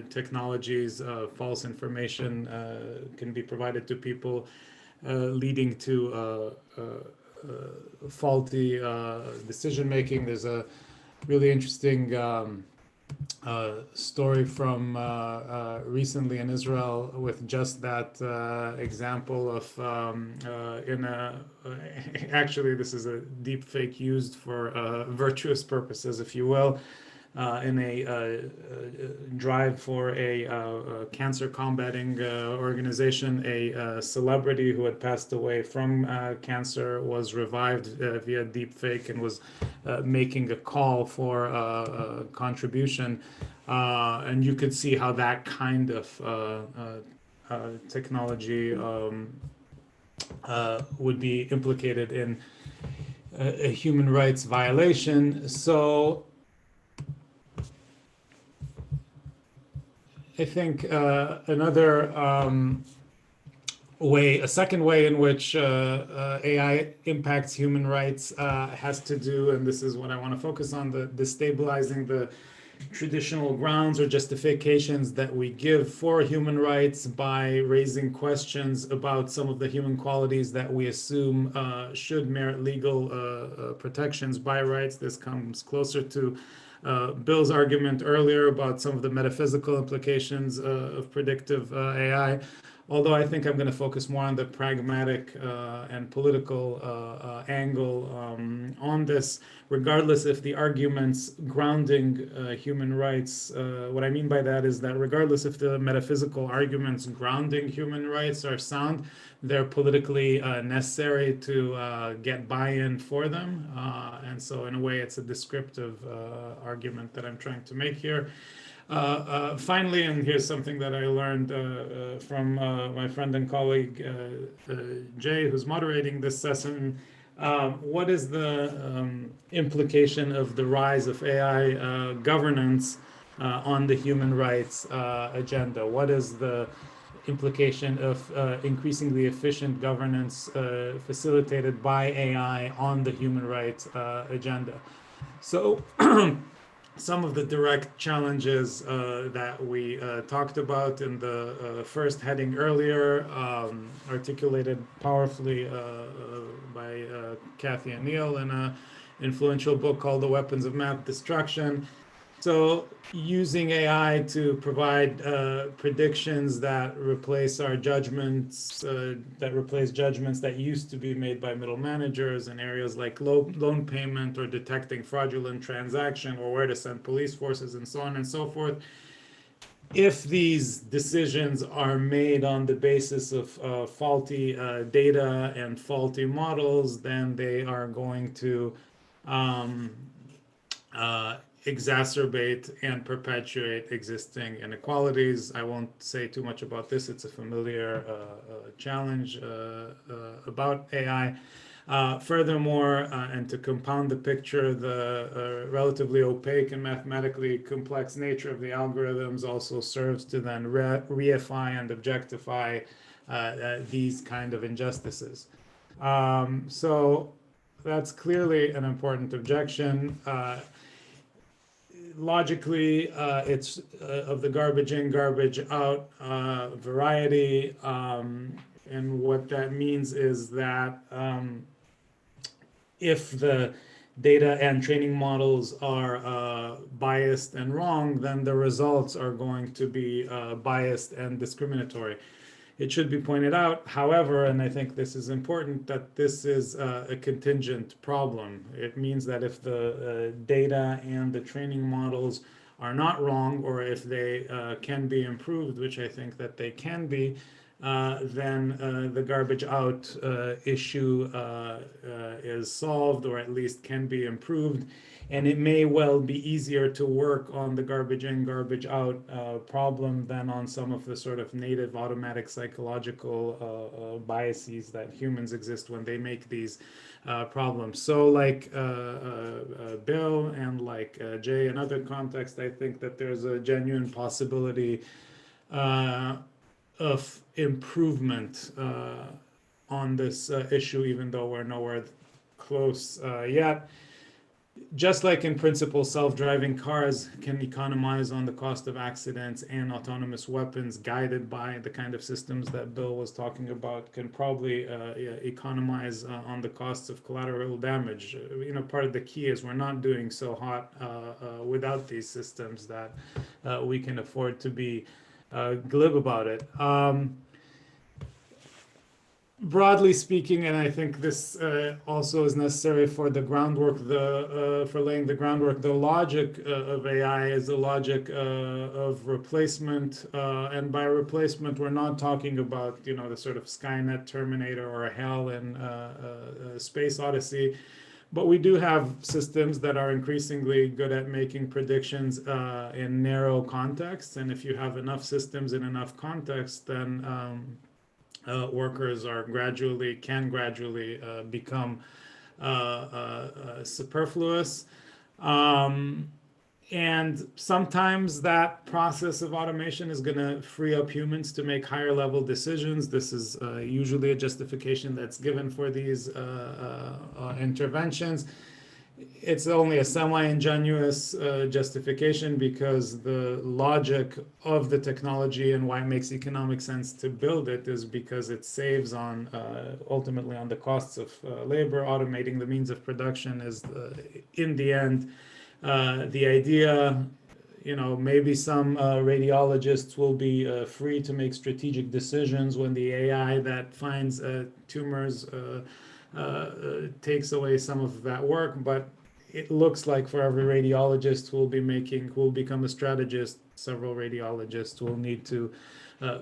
technologies, false information can be provided to people, leading to faulty decision making. There's a really interesting story from recently in Israel with just that example of actually this is a deep fake used for virtuous purposes, if you will, in a drive for a cancer combating organization. A celebrity who had passed away from cancer was revived via deepfake and was making a call for a contribution. And you could see how that kind of technology would be implicated in a human rights violation. So I think another a second way in which AI impacts human rights has to do, and this is what I want to focus on, the destabilizing the traditional grounds or justifications that we give for human rights by raising questions about some of the human qualities that we assume should merit legal protections by rights. This comes closer to Bill's argument earlier about some of the metaphysical implications of predictive AI. Although I think I'm going to focus more on the pragmatic and political angle on this, regardless if the arguments grounding human rights, what I mean by that is that regardless if the metaphysical arguments grounding human rights are sound, they're politically necessary to get buy-in for them. And so in a way, it's a descriptive argument that I'm trying to make here. Finally, and here's something that I learned from my friend and colleague Jay, who's moderating this session. What is the implication of the rise of AI governance on the human rights agenda? What is the implication of increasingly efficient governance facilitated by AI on the human rights agenda. So some of the direct challenges that we talked about in the first heading earlier, articulated powerfully by Kathy and Neil in an influential book called The Weapons of Mass Destruction. So using AI to provide predictions that replace our judgments, that replace judgments that used to be made by middle managers in areas like loan payment or detecting fraudulent transaction or where to send police forces and so on and so forth. If these decisions are made on the basis of faulty data and faulty models, then they are going to exacerbate and perpetuate existing inequalities. I won't say too much about this. It's a familiar challenge about AI. Furthermore, and to compound the picture, the relatively opaque and mathematically complex nature of the algorithms also serves to then reify and objectify these kind of injustices. So that's clearly an important objection. Logically, it's of the garbage in, garbage out variety. And what that means is that if the data and training models are biased and wrong, then the results are going to be biased and discriminatory. It should be pointed out, however, and I think this is important, that this is a contingent problem. It means that if the data and the training models are not wrong, or if they can be improved, which I think that they can be, then the garbage out issue is solved, or at least can be improved. And it may well be easier to work on the garbage in, garbage out problem than on some of the sort of native automatic psychological biases that humans exist when they make these problems. So like Bill and like Jay, in other contexts, I think that there's a genuine possibility of improvement on this issue, even though we're nowhere close yet. Just like in principle, self-driving cars can economize on the cost of accidents, and autonomous weapons guided by the kind of systems that Bill was talking about can probably economize on the costs of collateral damage. Part of the key is we're not doing so hot without these systems that we can afford to be glib about it. Broadly speaking, and I think this also is necessary for the groundwork, for laying the groundwork, the logic of AI is the logic of replacement. And by replacement, we're not talking about, the sort of Skynet, Terminator, or Hell in Space Odyssey. But we do have systems that are increasingly good at making predictions in narrow contexts. And if you have enough systems in enough context, then workers can gradually become superfluous. And sometimes that process of automation is going to free up humans to make higher level decisions. This is usually a justification that's given for these interventions. It's only a semi-ingenuous justification, because the logic of the technology and why it makes economic sense to build it is because it saves on ultimately on the costs of labor. Automating the means of production is in the end the idea. Maybe some radiologists will be free to make strategic decisions when the AI that finds tumors takes away some of that work, but it looks like for every radiologist who will become a strategist, several radiologists will need to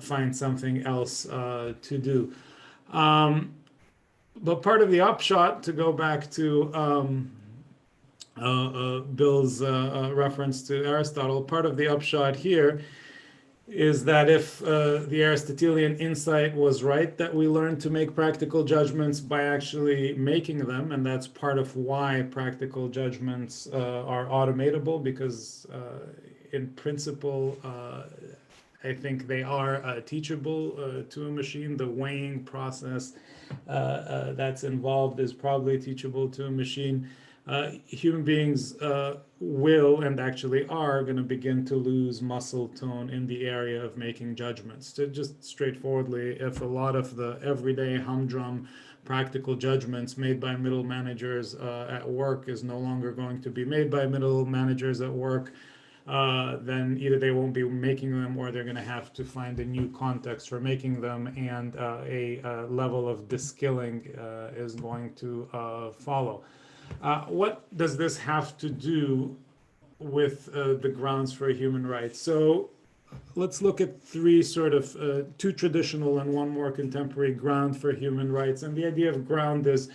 find something else to do. But part of the upshot, to go back to Bill's reference to Aristotle, part of the upshot here is that if the Aristotelian insight was right, that we learn to make practical judgments by actually making them, and that's part of why practical judgments are automatable, because in principle I think they are teachable to a machine. The weighing process that's involved is probably teachable to a machine. Human beings will and actually are going to begin to lose muscle tone in the area of making judgments. To just straightforwardly, if a lot of the everyday humdrum practical judgments made by middle managers at work is no longer going to be made by middle managers at work, then either they won't be making them or they're going to have to find a new context for making them, and a level of deskilling is going to follow. What does this have to do with the grounds for human rights? So let's look at three sort of two traditional and one more contemporary ground for human rights. And the idea of ground is,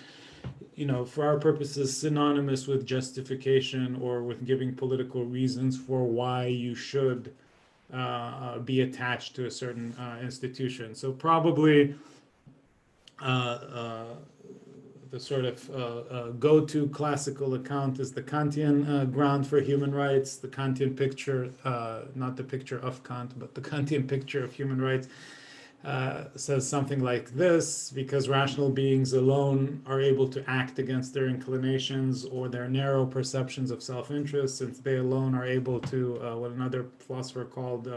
for our purposes, synonymous with justification or with giving political reasons for why you should be attached to a certain institution. So probably the sort of go-to classical account is the Kantian ground for human rights, the Kantian picture, not the picture of Kant, but the Kantian picture of human rights. Says something like this: because rational beings alone are able to act against their inclinations or their narrow perceptions of self-interest, since they alone are able to, what another philosopher called,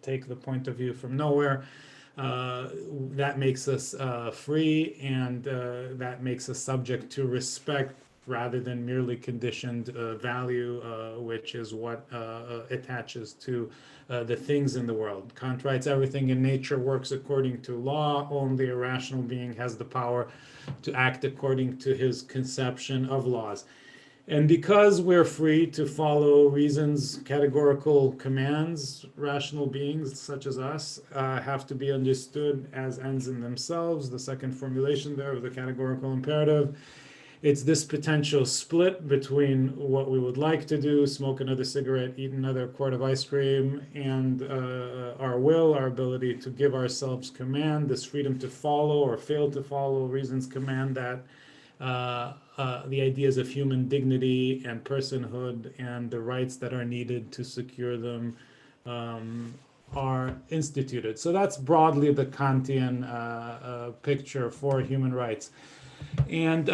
take the point of view from nowhere. That makes us free, and that makes us subject to respect rather than merely conditioned value, which is what attaches to the things in the world. Kant writes, everything in nature works according to law. Only a rational being has the power to act according to his conception of laws. And because we're free to follow reason's categorical commands, rational beings such as us have to be understood as ends in themselves. The second formulation there of the categorical imperative, it's this potential split between what we would like to do, smoke another cigarette, eat another quart of ice cream, and our will, our ability to give ourselves command, this freedom to follow or fail to follow reason's command, that the ideas of human dignity and personhood and the rights that are needed to secure them are instituted. So that's broadly the Kantian picture for human rights. And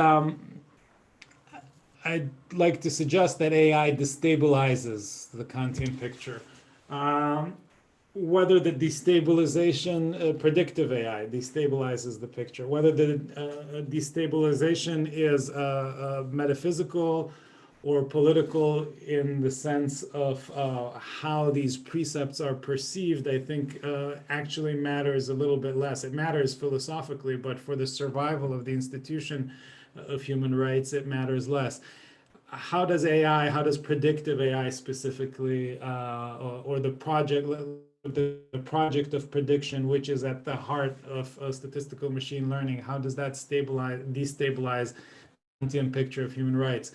I'd like to suggest that AI destabilizes the Kantian picture. Whether the destabilization, predictive AI destabilizes the picture, whether the destabilization is metaphysical or political in the sense of how these precepts are perceived, I think actually matters a little bit less. It matters philosophically, but for the survival of the institution of human rights, it matters less. How does AI, how does predictive AI specifically, or the project of prediction, which is at the heart of statistical machine learning, how does that destabilize the Kantian picture of human rights?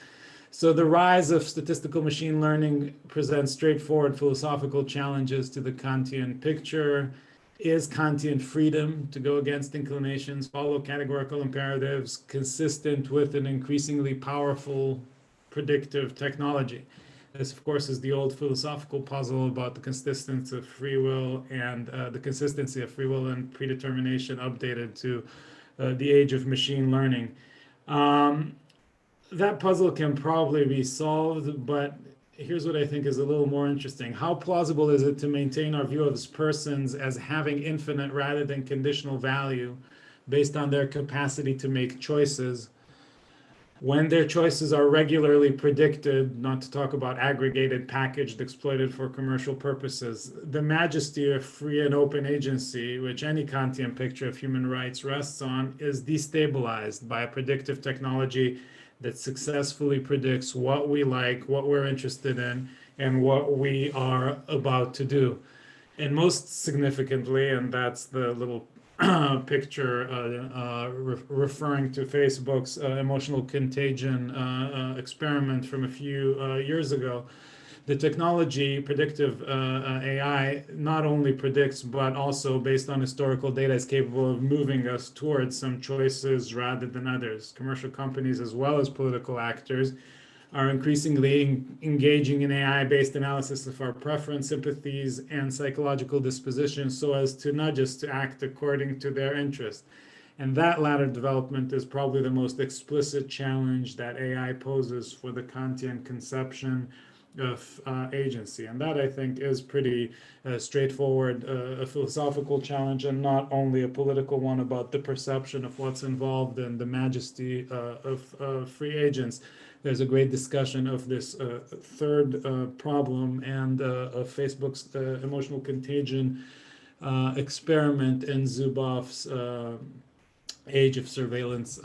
So the rise of statistical machine learning presents straightforward philosophical challenges to the Kantian picture. Is Kantian freedom to go against inclinations, follow categorical imperatives, consistent with an increasingly powerful predictive technology? This, of course, is the old philosophical puzzle about the consistency of free will and predetermination updated to the age of machine learning. That puzzle can probably be solved, but here's what I think is a little more interesting. How plausible is it to maintain our view of persons as having infinite rather than conditional value based on their capacity to make choices, when their choices are regularly predicted, not to talk about aggregated, packaged, exploited for commercial purposes? The majesty of free and open agency, which any Kantian picture of human rights rests on, is destabilized by a predictive technology that successfully predicts what we like, what we're interested in, and what we are about to do. And most significantly, and that's the little picture referring to Facebook's emotional contagion experiment from a few years ago, the technology, predictive AI, not only predicts, but also based on historical data is capable of moving us towards some choices rather than others. Commercial companies as well as political actors are increasingly engaging in AI-based analysis of our preference, sympathies, and psychological dispositions so as to nudge us to act according to their interest. And that latter development is probably the most explicit challenge that AI poses for the Kantian conception of agency. And that, I think, is pretty straightforward, a philosophical challenge, and not only a political one about the perception of what's involved in the majesty of free agents. There's a great discussion of this third problem and of Facebook's emotional contagion experiment in Zuboff's age of surveillance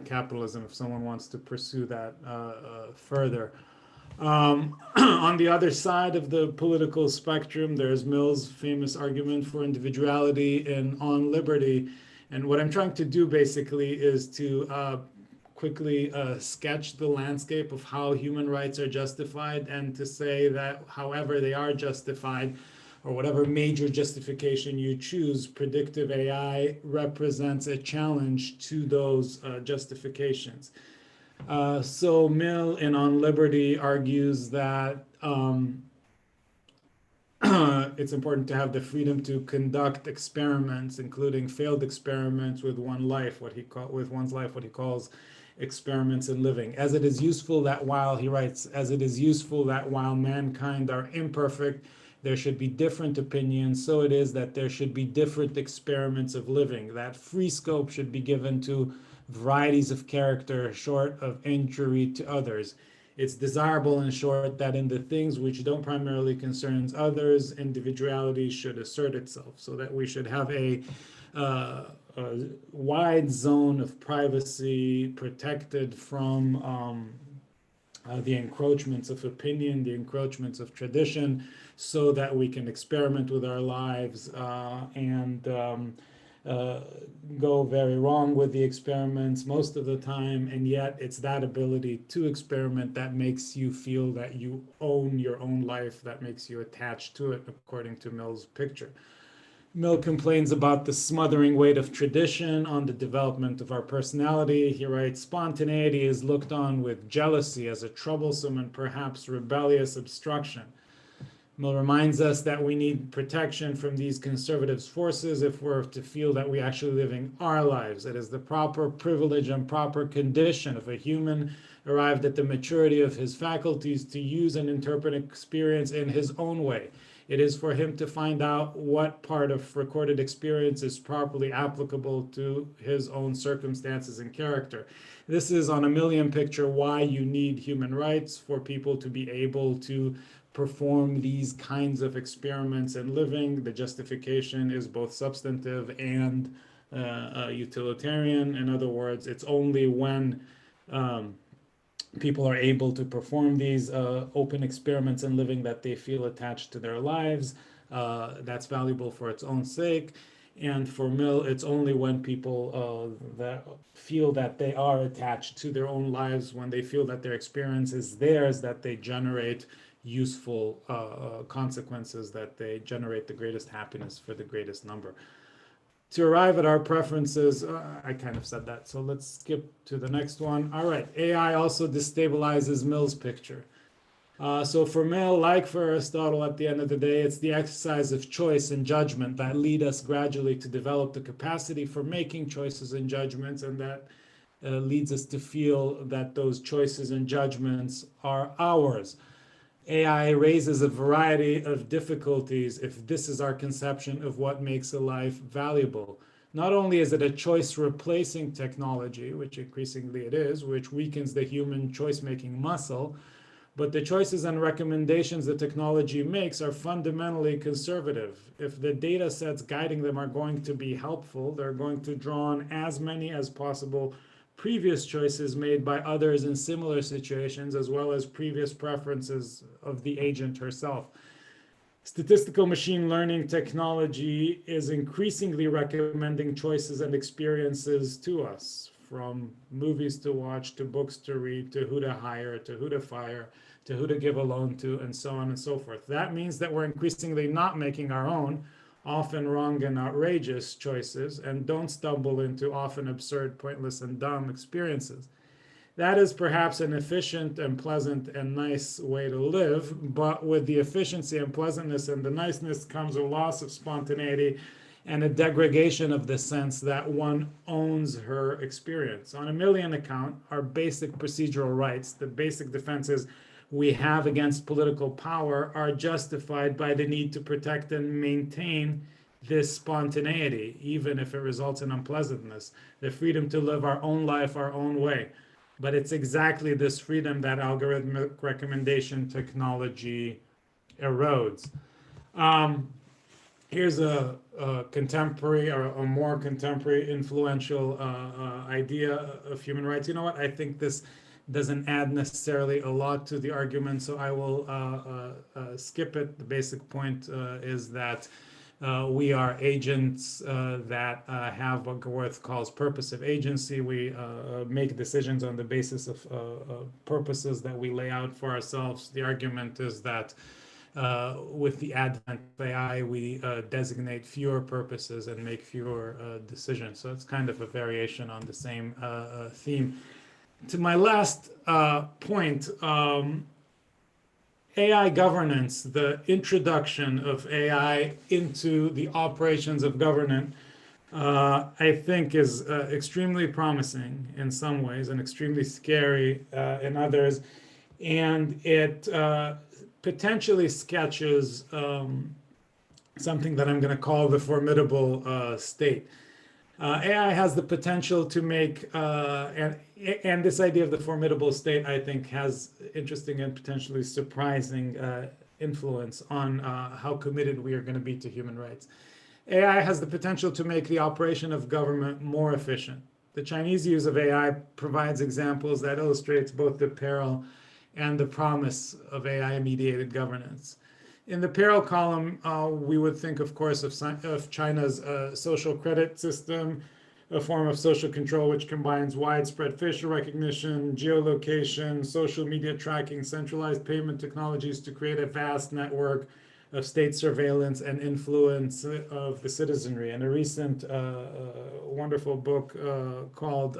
capitalism, if someone wants to pursue that further. On the other side of the political spectrum, there's Mill's famous argument for individuality and on liberty. And what I'm trying to do basically is to quickly sketch the landscape of how human rights are justified, and to say that however they are justified, or whatever major justification you choose, predictive AI represents a challenge to those justifications. So Mill in On Liberty argues that it's important to have the freedom to conduct experiments, including failed experiments with one's life, what he calls experiments in living. As it is useful that while, he writes, as it is useful that while mankind are imperfect, there should be different opinions, so it is that there should be different experiments of living, that free scope should be given to varieties of character short of injury to others. It's desirable, in short, that in the things which don't primarily concern others, individuality should assert itself, so that we should have a wide zone of privacy protected from the encroachments of opinion, the encroachments of tradition, so that we can experiment with our lives and go very wrong with the experiments most of the time. And yet it's that ability to experiment that makes you feel that you own your own life, that makes you attached to it, according to Mill's picture. Mill complains about the smothering weight of tradition on the development of our personality. He writes, spontaneity is looked on with jealousy as a troublesome and perhaps rebellious obstruction. Mill reminds us that we need protection from these conservative forces if we're to feel that we're actually living our lives. It is the proper privilege and proper condition of a human arrived at the maturity of his faculties to use and interpret experience in his own way. It is for him to find out what part of recorded experience is properly applicable to his own circumstances and character. This is, on a Millian picture, why you need human rights, for people to be able to perform these kinds of experiments in living. The justification is both substantive and utilitarian. In other words, it's only when people are able to perform these open experiments in living that they feel attached to their lives. That's valuable for its own sake. And for Mill, it's only when people that feel that they are attached to their own lives, when they feel that their experience is theirs, that they generate useful consequences, that they generate the greatest happiness for the greatest number. To arrive at our preferences, I kind of said that, so let's skip to the next one. All right, AI also destabilizes Mill's picture. So for Mill, like for Aristotle, at the end of the day, it's the exercise of choice and judgment that lead us gradually to develop the capacity for making choices and judgments, and that leads us to feel that those choices and judgments are ours. AI raises a variety of difficulties if this is our conception of what makes a life valuable. Not only is it a choice replacing technology, which increasingly it is, which weakens the human choice-making muscle, but the choices and recommendations the technology makes are fundamentally conservative. If the data sets guiding them are going to be helpful, they're going to draw on as many as possible previous choices made by others in similar situations, as well as previous preferences of the agent herself. Statistical machine learning technology is increasingly recommending choices and experiences to us, from movies to watch, to books to read, to who to hire, to who to fire, to who to give a loan to, and so on and so forth. That means that we're increasingly not making our own, often wrong and outrageous choices, and don't stumble into often absurd, pointless, and dumb experiences. That is perhaps an efficient and pleasant and nice way to live, but with the efficiency and pleasantness and the niceness comes a loss of spontaneity and a degradation of the sense that one owns her experience. On a Millian account, our basic procedural rights, the basic defenses we have against political power, are justified by the need to protect and maintain this spontaneity, even if it results in unpleasantness, the freedom to live our own life our own way. But it's exactly this freedom that algorithmic recommendation technology erodes. Here's a contemporary or a more contemporary influential idea of human rights. You know what? I think this doesn't add necessarily a lot to the argument, so I will skip it. The basic point is that we are agents that have what Gorth calls purposive agency. We make decisions on the basis of purposes that we lay out for ourselves. The argument is that with the advent of AI, we designate fewer purposes and make fewer decisions. So it's kind of a variation on the same theme. To my last point, AI governance, the introduction of AI into the operations of government, I think is extremely promising in some ways and extremely scary in others. And it potentially sketches something that I'm going to call the formidable state. AI has the potential to make, and this idea of the formidable state, I think, has interesting and potentially surprising influence on how committed we are going to be to human rights. AI has the potential to make the operation of government more efficient. The Chinese use of AI provides examples that illustrates both the peril and the promise of AI-mediated governance. In the peril column, we would think, of course, of China's social credit system, a form of social control which combines widespread facial recognition, geolocation, social media tracking, centralized payment technologies to create a vast network of state surveillance and influence of the citizenry. In a recent wonderful book called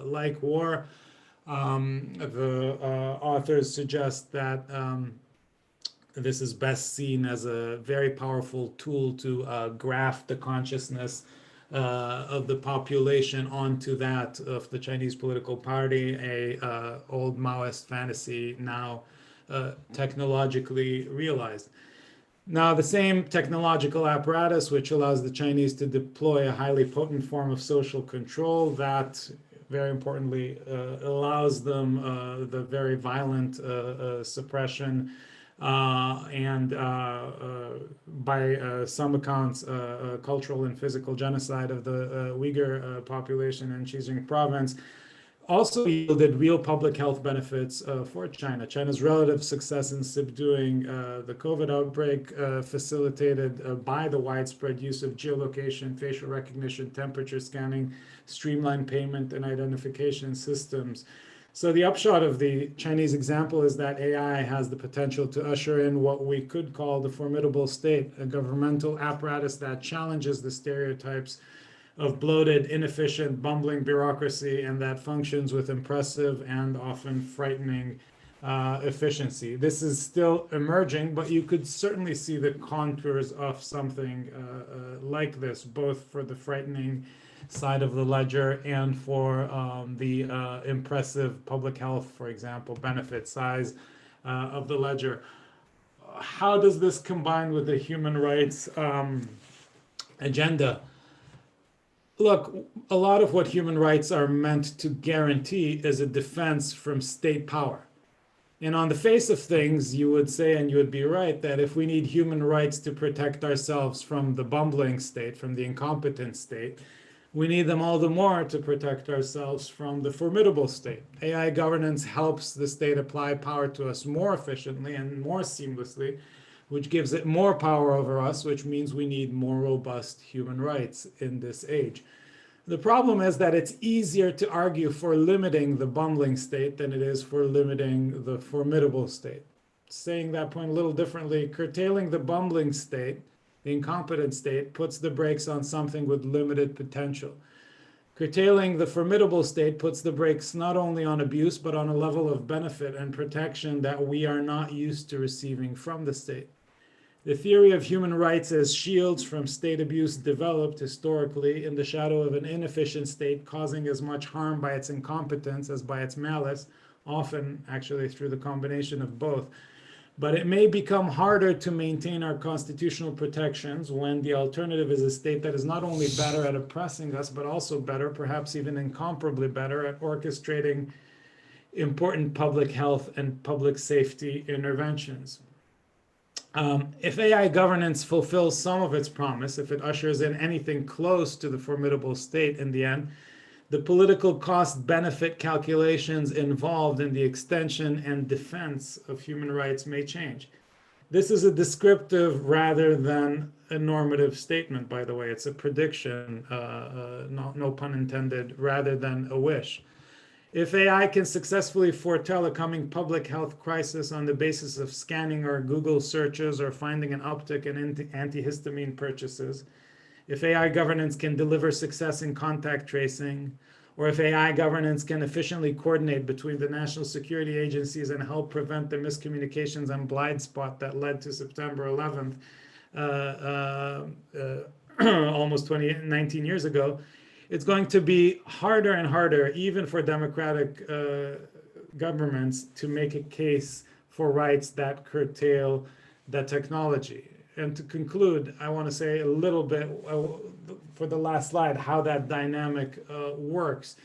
Like War, the authors suggest that this is best seen as a very powerful tool to graft the consciousness of the population onto that of the Chinese political party, a old Maoist fantasy now technologically realized. Now, the same technological apparatus which allows the Chinese to deploy a highly potent form of social control that, very importantly, allows them the very violent suppression and by some accounts, cultural and physical genocide of the Uyghur population in Xinjiang province, also yielded real public health benefits for China. China's relative success in subduing the COVID outbreak, facilitated by the widespread use of geolocation, facial recognition, temperature scanning, streamlined payment and identification systems. So the upshot of the Chinese example is that AI has the potential to usher in what we could call the formidable state, a governmental apparatus that challenges the stereotypes of bloated, inefficient, bumbling bureaucracy and that functions with impressive and often frightening efficiency. This is still emerging, but you could certainly see the contours of something like this, both for the frightening side of the ledger and for the impressive public health, for example, benefit size of the ledger. How does this combine with the human rights agenda? Look, a lot of what human rights are meant to guarantee is a defense from state power. And on the face of things, you would say, and you would be right, that if we need human rights to protect ourselves from the bumbling state, from the incompetent state, we need them all the more to protect ourselves from the formidable state. AI governance helps the state apply power to us more efficiently and more seamlessly, which gives it more power over us, which means we need more robust human rights in this age. The problem is that it's easier to argue for limiting the bumbling state than it is for limiting the formidable state. Saying that point a little differently, curtailing the bumbling state, the incompetent state, puts the brakes on something with limited potential. Curtailing the formidable state puts the brakes not only on abuse, but on a level of benefit and protection that we are not used to receiving from the state. The theory of human rights as shields from state abuse developed historically in the shadow of an inefficient state causing as much harm by its incompetence as by its malice, often actually through the combination of both. But it may become harder to maintain our constitutional protections when the alternative is a state that is not only better at oppressing us, but also better, perhaps even incomparably better, at orchestrating important public health and public safety interventions. If AI governance fulfills some of its promise, if it ushers in anything close to the formidable state in the end, the political cost benefit calculations involved in the extension and defense of human rights may change. This is a descriptive rather than a normative statement, by the way. It's a prediction, no pun intended, rather than a wish. If AI can successfully foretell a coming public health crisis on the basis of scanning our Google searches or finding an uptick in antihistamine purchases, if AI governance can deliver success in contact tracing, or if AI governance can efficiently coordinate between the national security agencies and help prevent the miscommunications and blind spot that led to September 11th, almost 19 years ago, it's going to be harder and harder, even for democratic governments, to make a case for rights that curtail that technology. And to conclude, I want to say a little bit for the last slide, how that dynamic works.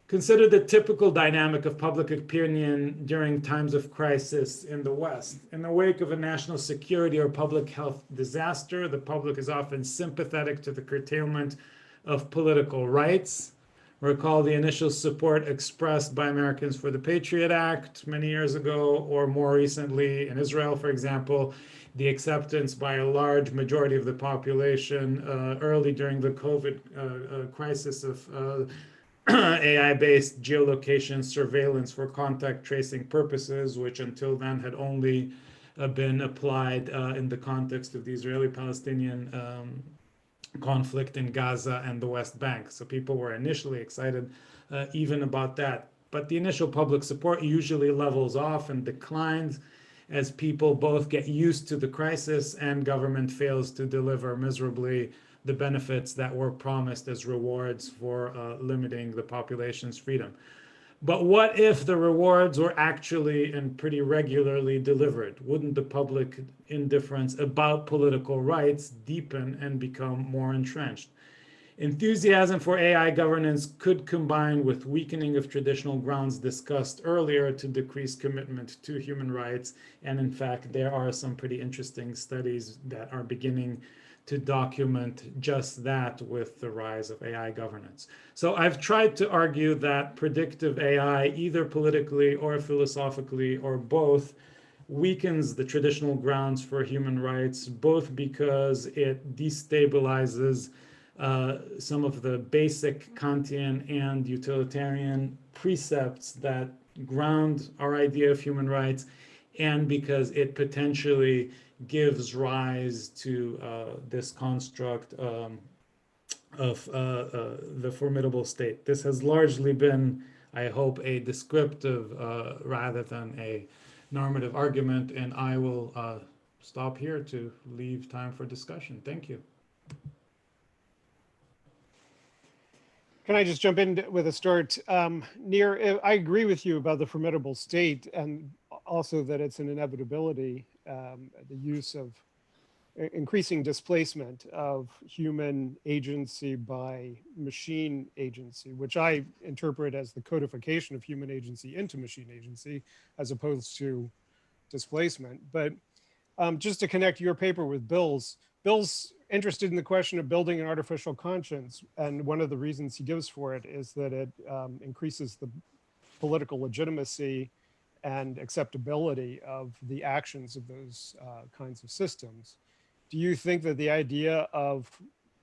Consider the typical dynamic of public opinion during times of crisis in the West. In the wake of a national security or public health disaster, the public is often sympathetic to the curtailment of political rights. Recall the initial support expressed by Americans for the Patriot Act many years ago, or more recently in Israel, for example, the acceptance by a large majority of the population early during the COVID crisis of AI-based geolocation surveillance for contact tracing purposes, which until then had only been applied in the context of the Israeli-Palestinian conflict in Gaza and the West Bank. So people were initially excited even about that. But the initial public support usually levels off and declines as people both get used to the crisis and government fails to deliver miserably the benefits that were promised as rewards for limiting the population's freedom. But what if the rewards were actually and pretty regularly delivered? Wouldn't the public indifference about political rights deepen and become more entrenched? Enthusiasm for AI governance could combine with weakening of traditional grounds discussed earlier to decrease commitment to human rights. And in fact, there are some pretty interesting studies that are beginning to document just that with the rise of AI governance. So I've tried to argue that predictive AI, either politically or philosophically or both, weakens the traditional grounds for human rights, both because it destabilizes some of the basic Kantian and utilitarian precepts that ground our idea of human rights, and because it potentially gives rise to this construct of the formidable state. This has largely been, I hope, a descriptive rather than a normative argument, and I will stop here to leave time for discussion. Thank you. Can I just jump in with a start? Nir, I agree with you about the formidable state and also that it's an inevitability, the use of increasing displacement of human agency by machine agency, which I interpret as the codification of human agency into machine agency, as opposed to displacement. But just to connect your paper with Bill's interested in the question of building an artificial conscience. And one of the reasons he gives for it is that it increases the political legitimacy and acceptability of the actions of those kinds of systems. Do you think that the idea of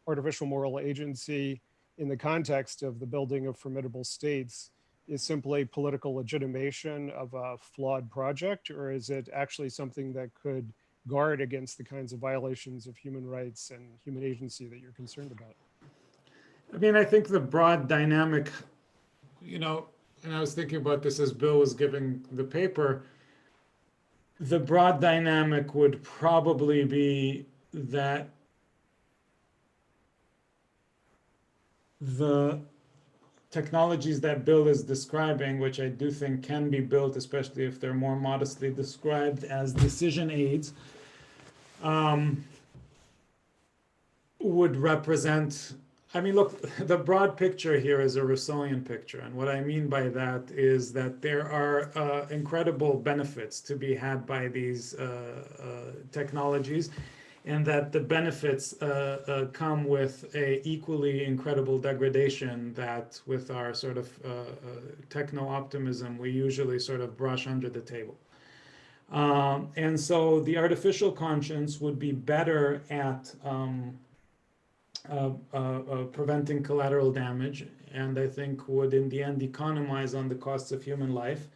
artificial moral agency in the context of the building of formidable states is simply political legitimation of a flawed project, or is it actually something that could guard against the kinds of violations of human rights and human agency that you're concerned about? I mean, I think the broad dynamic, and I was thinking about this as Bill was giving the paper, the broad dynamic would probably be that the technologies that Bill is describing, which I do think can be built, especially if they're more modestly described as decision aids, would represent, I mean, look, the broad picture here is a Russellian picture. And what I mean by that is that there are incredible benefits to be had by these technologies, and that the benefits come with a equally incredible degradation that with our sort of techno-optimism, we usually sort of brush under the table. And so the artificial conscience would be better at preventing collateral damage, and I think would in the end economize on the costs of human life.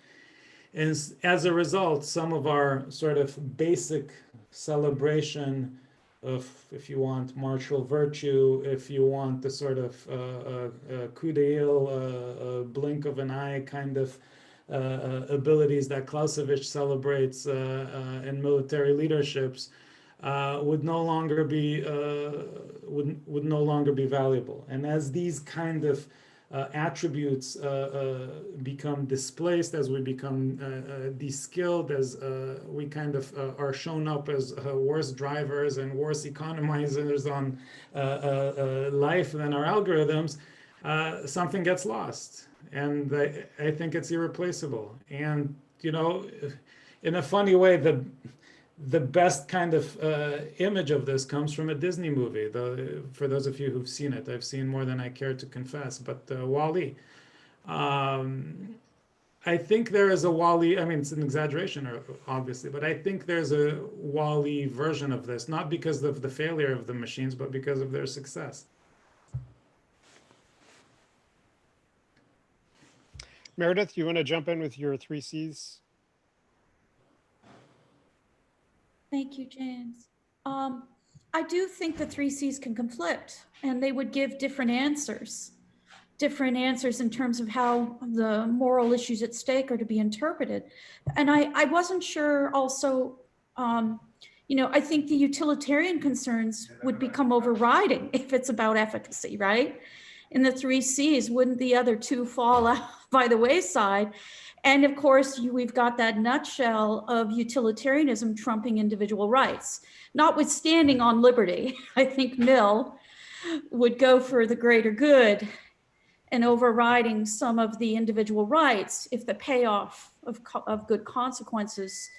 And as a result, some of our sort of basic celebration of, if you want, martial virtue, if you want the sort of coup d'oeil, blink of an eye kind of abilities that Clausewitz celebrates in military leaderships, would no longer be would no longer be valuable. And as these kind of attributes become displaced, as we become de-skilled, as we kind of are shown up as worse drivers and worse economizers on life than our algorithms, something gets lost. And I think it's irreplaceable. And, in a funny way, the best kind of image of this comes from a Disney movie. For those of you who've seen it, I've seen more than I care to confess, but WALL-E. I think there is a WALL-E, I mean, it's an exaggeration, obviously, but I think there's a WALL-E version of this, not because of the failure of the machines, but because of their success. Meredith, you want to jump in with your 3 C's? Thank you, James. I do think the 3 C's can conflict, and they would give different answers in terms of how the moral issues at stake are to be interpreted. And I wasn't sure also, I think the utilitarian concerns would become overriding if it's about efficacy, right? In the 3 C's, wouldn't the other 2 fall out by the wayside? And of course, we've got that nutshell of utilitarianism trumping individual rights. Notwithstanding on liberty, I think Mill would go for the greater good and overriding some of the individual rights if the payoff of good consequences,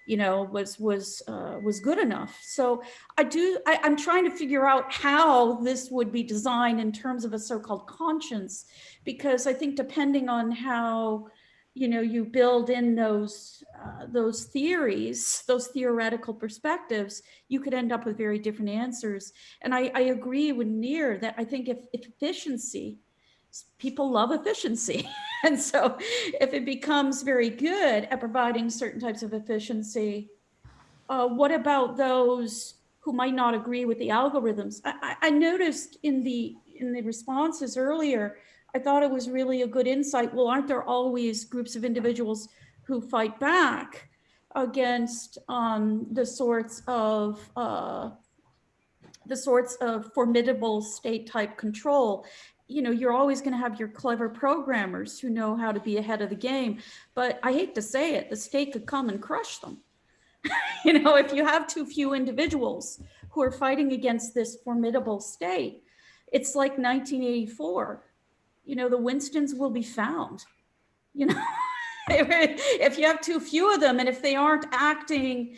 was good enough. So I'm trying to figure out how this would be designed in terms of a so-called conscience, because I think depending on how you build in those theories, those theoretical perspectives, you could end up with very different answers. And I agree with Nir that I think if efficiency, people love efficiency. And so if it becomes very good at providing certain types of efficiency, what about those who might not agree with the algorithms? I noticed in the responses earlier, I thought it was really a good insight. Well, aren't there always groups of individuals who fight back against the sorts of formidable state type control? You're always going to have your clever programmers who know how to be ahead of the game, but I hate to say it, the state could come and crush them. If you have too few individuals who are fighting against this formidable state, it's like 1984. The Winstons will be found. If you have too few of them, and if they aren't acting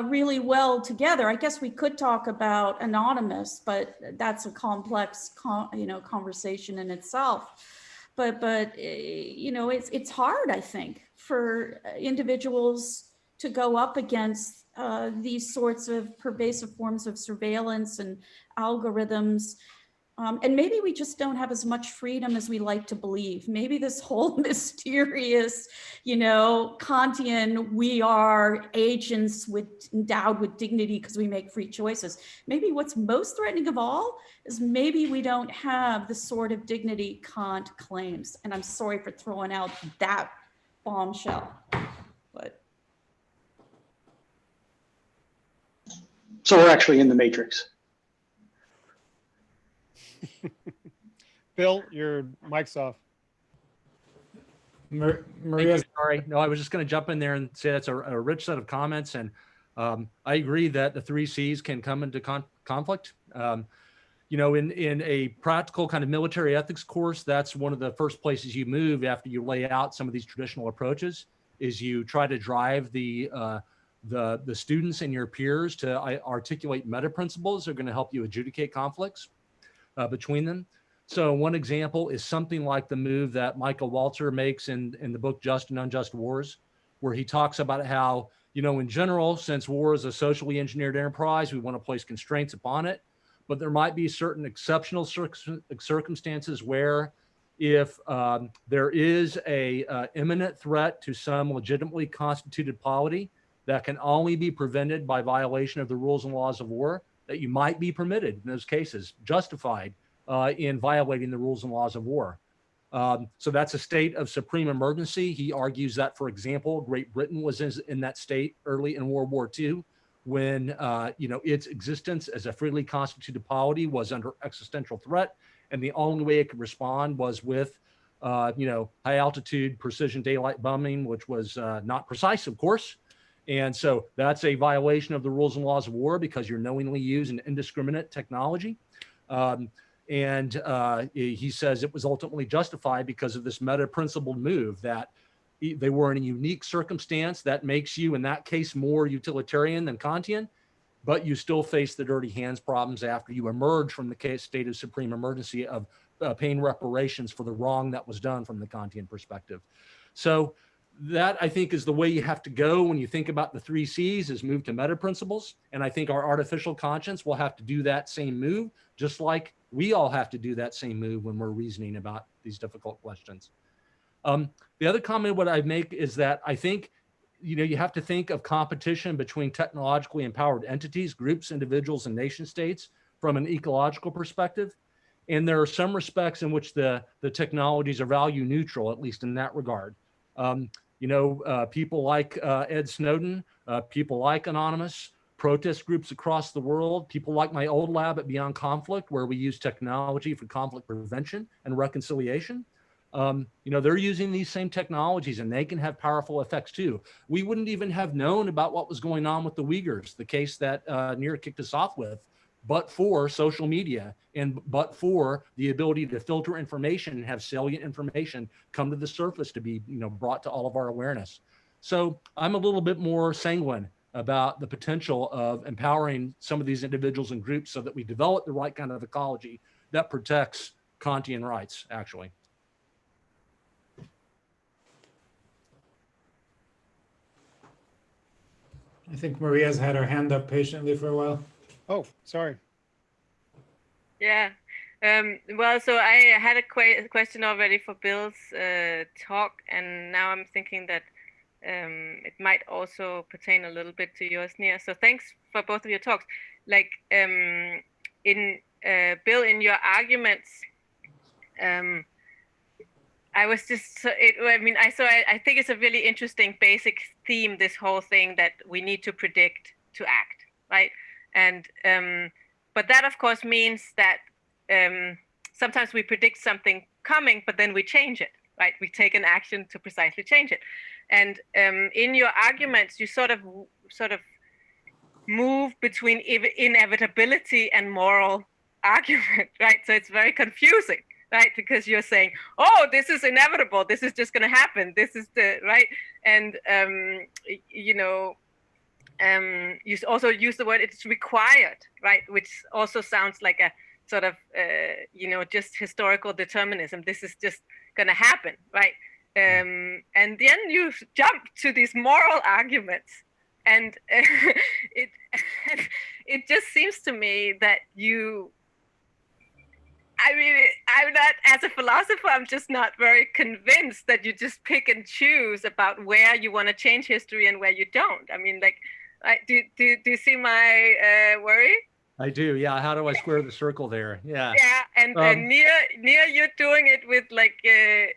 really well together, I guess we could talk about Anonymous, but that's a complex, conversation in itself. But it's hard, I think, for individuals to go up against these sorts of pervasive forms of surveillance and algorithms. And maybe we just don't have as much freedom as we like to believe. Maybe this whole mysterious, Kantian, we are agents endowed with dignity because we make free choices. Maybe what's most threatening of all is maybe we don't have the sort of dignity Kant claims. And I'm sorry for throwing out that bombshell, but. So we're actually in the matrix. Bill, your mic's off. Maria, Sorry. No, I was just going to jump in there and say that's a rich set of comments. And I agree that the 3 C's can come into conflict. In a practical kind of military ethics course, that's one of the first places you move after you lay out some of these traditional approaches, is you try to drive the students and your peers to articulate meta principles that are going to help you adjudicate conflicts between them. So one example is something like the move that Michael Walzer makes in the book Just and Unjust Wars, where he talks about how, in general, since war is a socially engineered enterprise, we want to place constraints upon it. But there might be certain exceptional circumstances where if there is a imminent threat to some legitimately constituted polity that can only be prevented by violation of the rules and laws of war, that you might be permitted in those cases, justified in violating the rules and laws of war. So that's a state of supreme emergency. He argues that, for example, Great Britain was in that state early in World War II, when its existence as a freely constituted polity was under existential threat, and the only way it could respond was with high altitude precision daylight bombing, which was not precise, of course. And so that's a violation of the rules and laws of war because you're knowingly using indiscriminate technology. He says it was ultimately justified because of this meta-principled move that they were in a unique circumstance that makes you, in that case, more utilitarian than Kantian, but you still face the dirty hands problems after you emerge from the state of supreme emergency of paying reparations for the wrong that was done from the Kantian perspective. So that, I think, is the way you have to go when you think about the 3 C's, is move to meta principles. And I think our artificial conscience will have to do that same move, just like we all have to do that same move when we're reasoning about these difficult questions. The other comment what I make is that I think, you have to think of competition between technologically empowered entities, groups, individuals, and nation states from an ecological perspective. And there are some respects in which the technologies are value neutral, at least in that regard. People like Ed Snowden, people like Anonymous, protest groups across the world, people like my old lab at Beyond Conflict, where we use technology for conflict prevention and reconciliation. They're using these same technologies and they can have powerful effects too. We wouldn't even have known about what was going on with the Uyghurs, the case that Nir kicked us off with, but for social media and but for the ability to filter information and have salient information come to the surface to be brought to all of our awareness. So I'm a little bit more sanguine about the potential of empowering some of these individuals and groups so that we develop the right kind of ecology that protects Kantian rights, actually. I think Maria's had her hand up patiently for a while. Oh, sorry. Yeah. Well, so I had a question already for Bill's talk, and now I'm thinking that it might also pertain a little bit to yours, Nir. So thanks for both of your talks. Like Bill, in your arguments, I was just, I think it's a really interesting basic theme, this whole thing that we need to predict to act, right? And but that of course means that sometimes we predict something coming, but then we change it, right? We take an action to precisely change it. And in your arguments, you sort of move between inevitability and moral argument, right? So it's very confusing, right? Because you're saying, oh, this is inevitable. This is just going to happen. This is the right. And, you also use the word it's required, right? Which also sounds like a sort of, just historical determinism. This is just going to happen, right? And then you jump to these moral arguments. And it just seems to me that I mean, I'm not, as a philosopher, I'm just not very convinced that you just pick and choose about where you want to change history and where you don't. I mean, like, do you see my worry? I do. Yeah. How do I square the circle there? Yeah. Yeah, and near you're doing it with like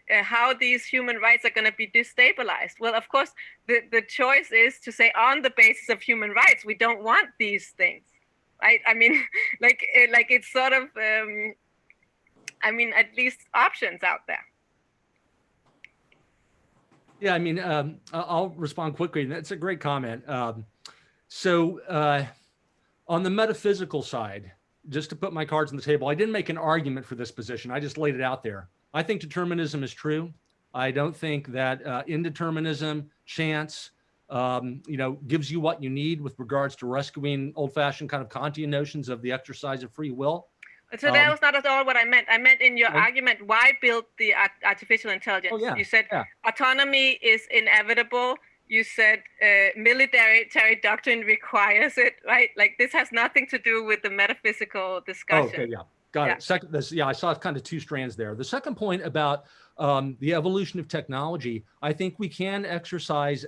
how these human rights are going to be destabilized. Well, of course, the choice is to say on the basis of human rights, we don't want these things, right? I mean, like it's sort of, I mean, at least options out there. Yeah. I mean, I'll respond quickly. That's a great comment. On the metaphysical side, just to put my cards on the table, I didn't make an argument for this position. I just laid it out there. I think determinism is true. I don't think that indeterminism, chance, gives you what you need with regards to rescuing old-fashioned kind of Kantian notions of the exercise of free will. So that was not at all what I meant. I meant in your argument, why build the artificial intelligence? Oh, yeah, you said yeah. Autonomy is inevitable. You said military doctrine requires it, right? Like this has nothing to do with the metaphysical discussion. Okay, yeah, got it. Second, I saw kind of two strands there. The second point about the evolution of technology, I think we can exercise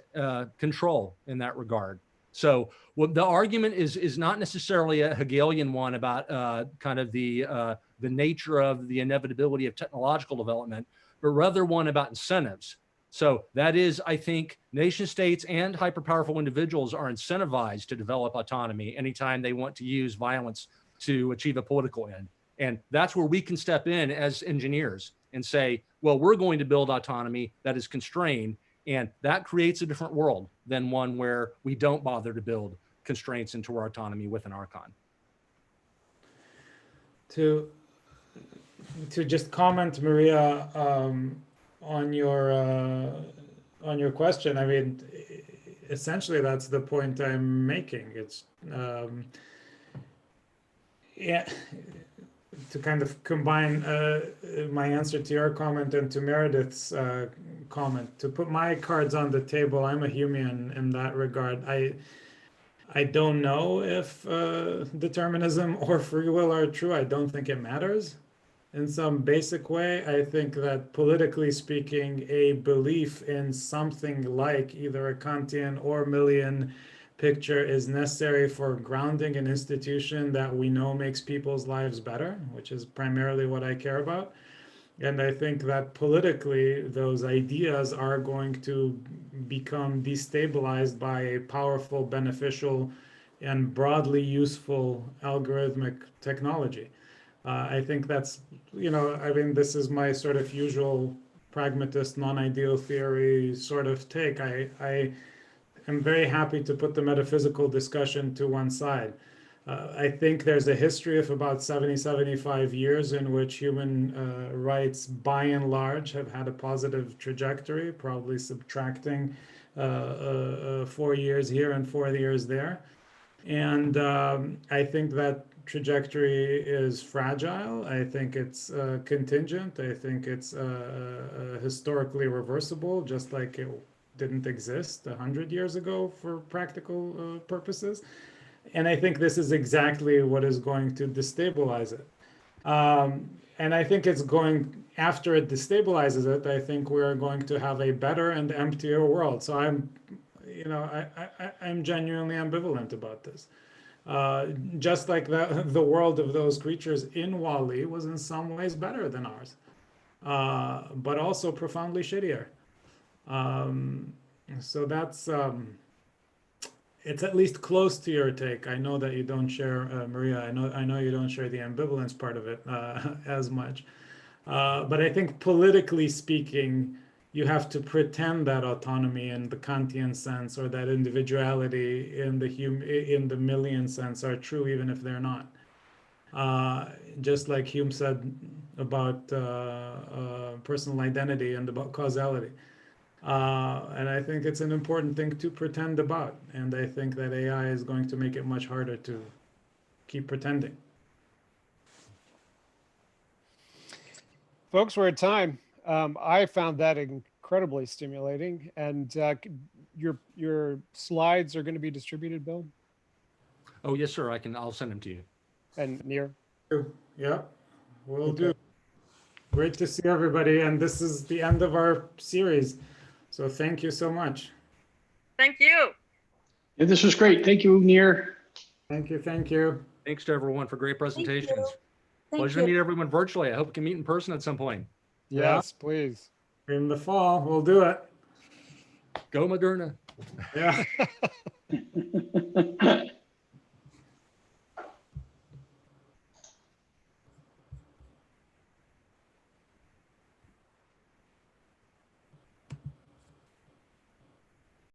control in that regard. So what the argument is not necessarily a Hegelian one about kind of the nature of the inevitability of technological development, but rather one about incentives. So that is, I think, nation states and hyper-powerful individuals are incentivized to develop autonomy anytime they want to use violence to achieve a political end. And that's where we can step in as engineers and say, well, we're going to build autonomy that is constrained, and that creates a different world than one where we don't bother to build constraints into our autonomy with an Archon. To just comment, Maria, on your question, I mean, essentially that's the point I'm making. It's yeah, to kind of combine my answer to your comment and to Meredith's comment, to put my cards on the table. I'm a Humean in that regard. I don't know if determinism or free will are true. I don't think it matters. In some basic way, I think that politically speaking, a belief in something like either a Kantian or Millian picture is necessary for grounding an institution that we know makes people's lives better, which is primarily what I care about. And I think that politically, those ideas are going to become destabilized by a powerful, beneficial, and broadly useful algorithmic technology. I think that's, I mean, this is my sort of usual pragmatist, non-ideal theory sort of take. I am very happy to put the metaphysical discussion to one side. I think there's a history of about 75 years in which human rights, by and large, have had a positive trajectory, probably subtracting 4 years here and 4 years there. And I think that trajectory is fragile. I think it's contingent. I think it's historically reversible, just like it didn't exist 100 years ago for practical purposes. And I think this is exactly what is going to destabilize it. And I think it's going, after it destabilizes it, I think we're going to have a better and emptier world. So I'm genuinely ambivalent about this. Just like the world of those creatures in WALL-E was in some ways better than ours, but also profoundly shittier. So that's, it's at least close to your take. I know that you don't share, Maria, I know you don't share the ambivalence part of it as much. But I think politically speaking, you have to pretend that autonomy in the Kantian sense or that individuality in the Millian sense are true, even if they're not. Just like Hume said about personal identity and about causality. And I think it's an important thing to pretend about. And I think that AI is going to make it much harder to keep pretending. Folks, we're at time. I found that incredibly stimulating, and your slides are going to be distributed, Bill? Oh, yes, sir. I'll send them to you. And Nir? Yeah, will Okay. do. Great to see everybody. And this is the end of our series. So thank you so much. Thank you. Yeah, this was great. Thank you, Nir. Thank you. Thank you. Thanks to everyone for great presentations. Thank Pleasure you. to meet everyone virtually. I hope we can meet in person at some point. Yes, please. In the fall, we'll do it. Go Moderna. Yeah.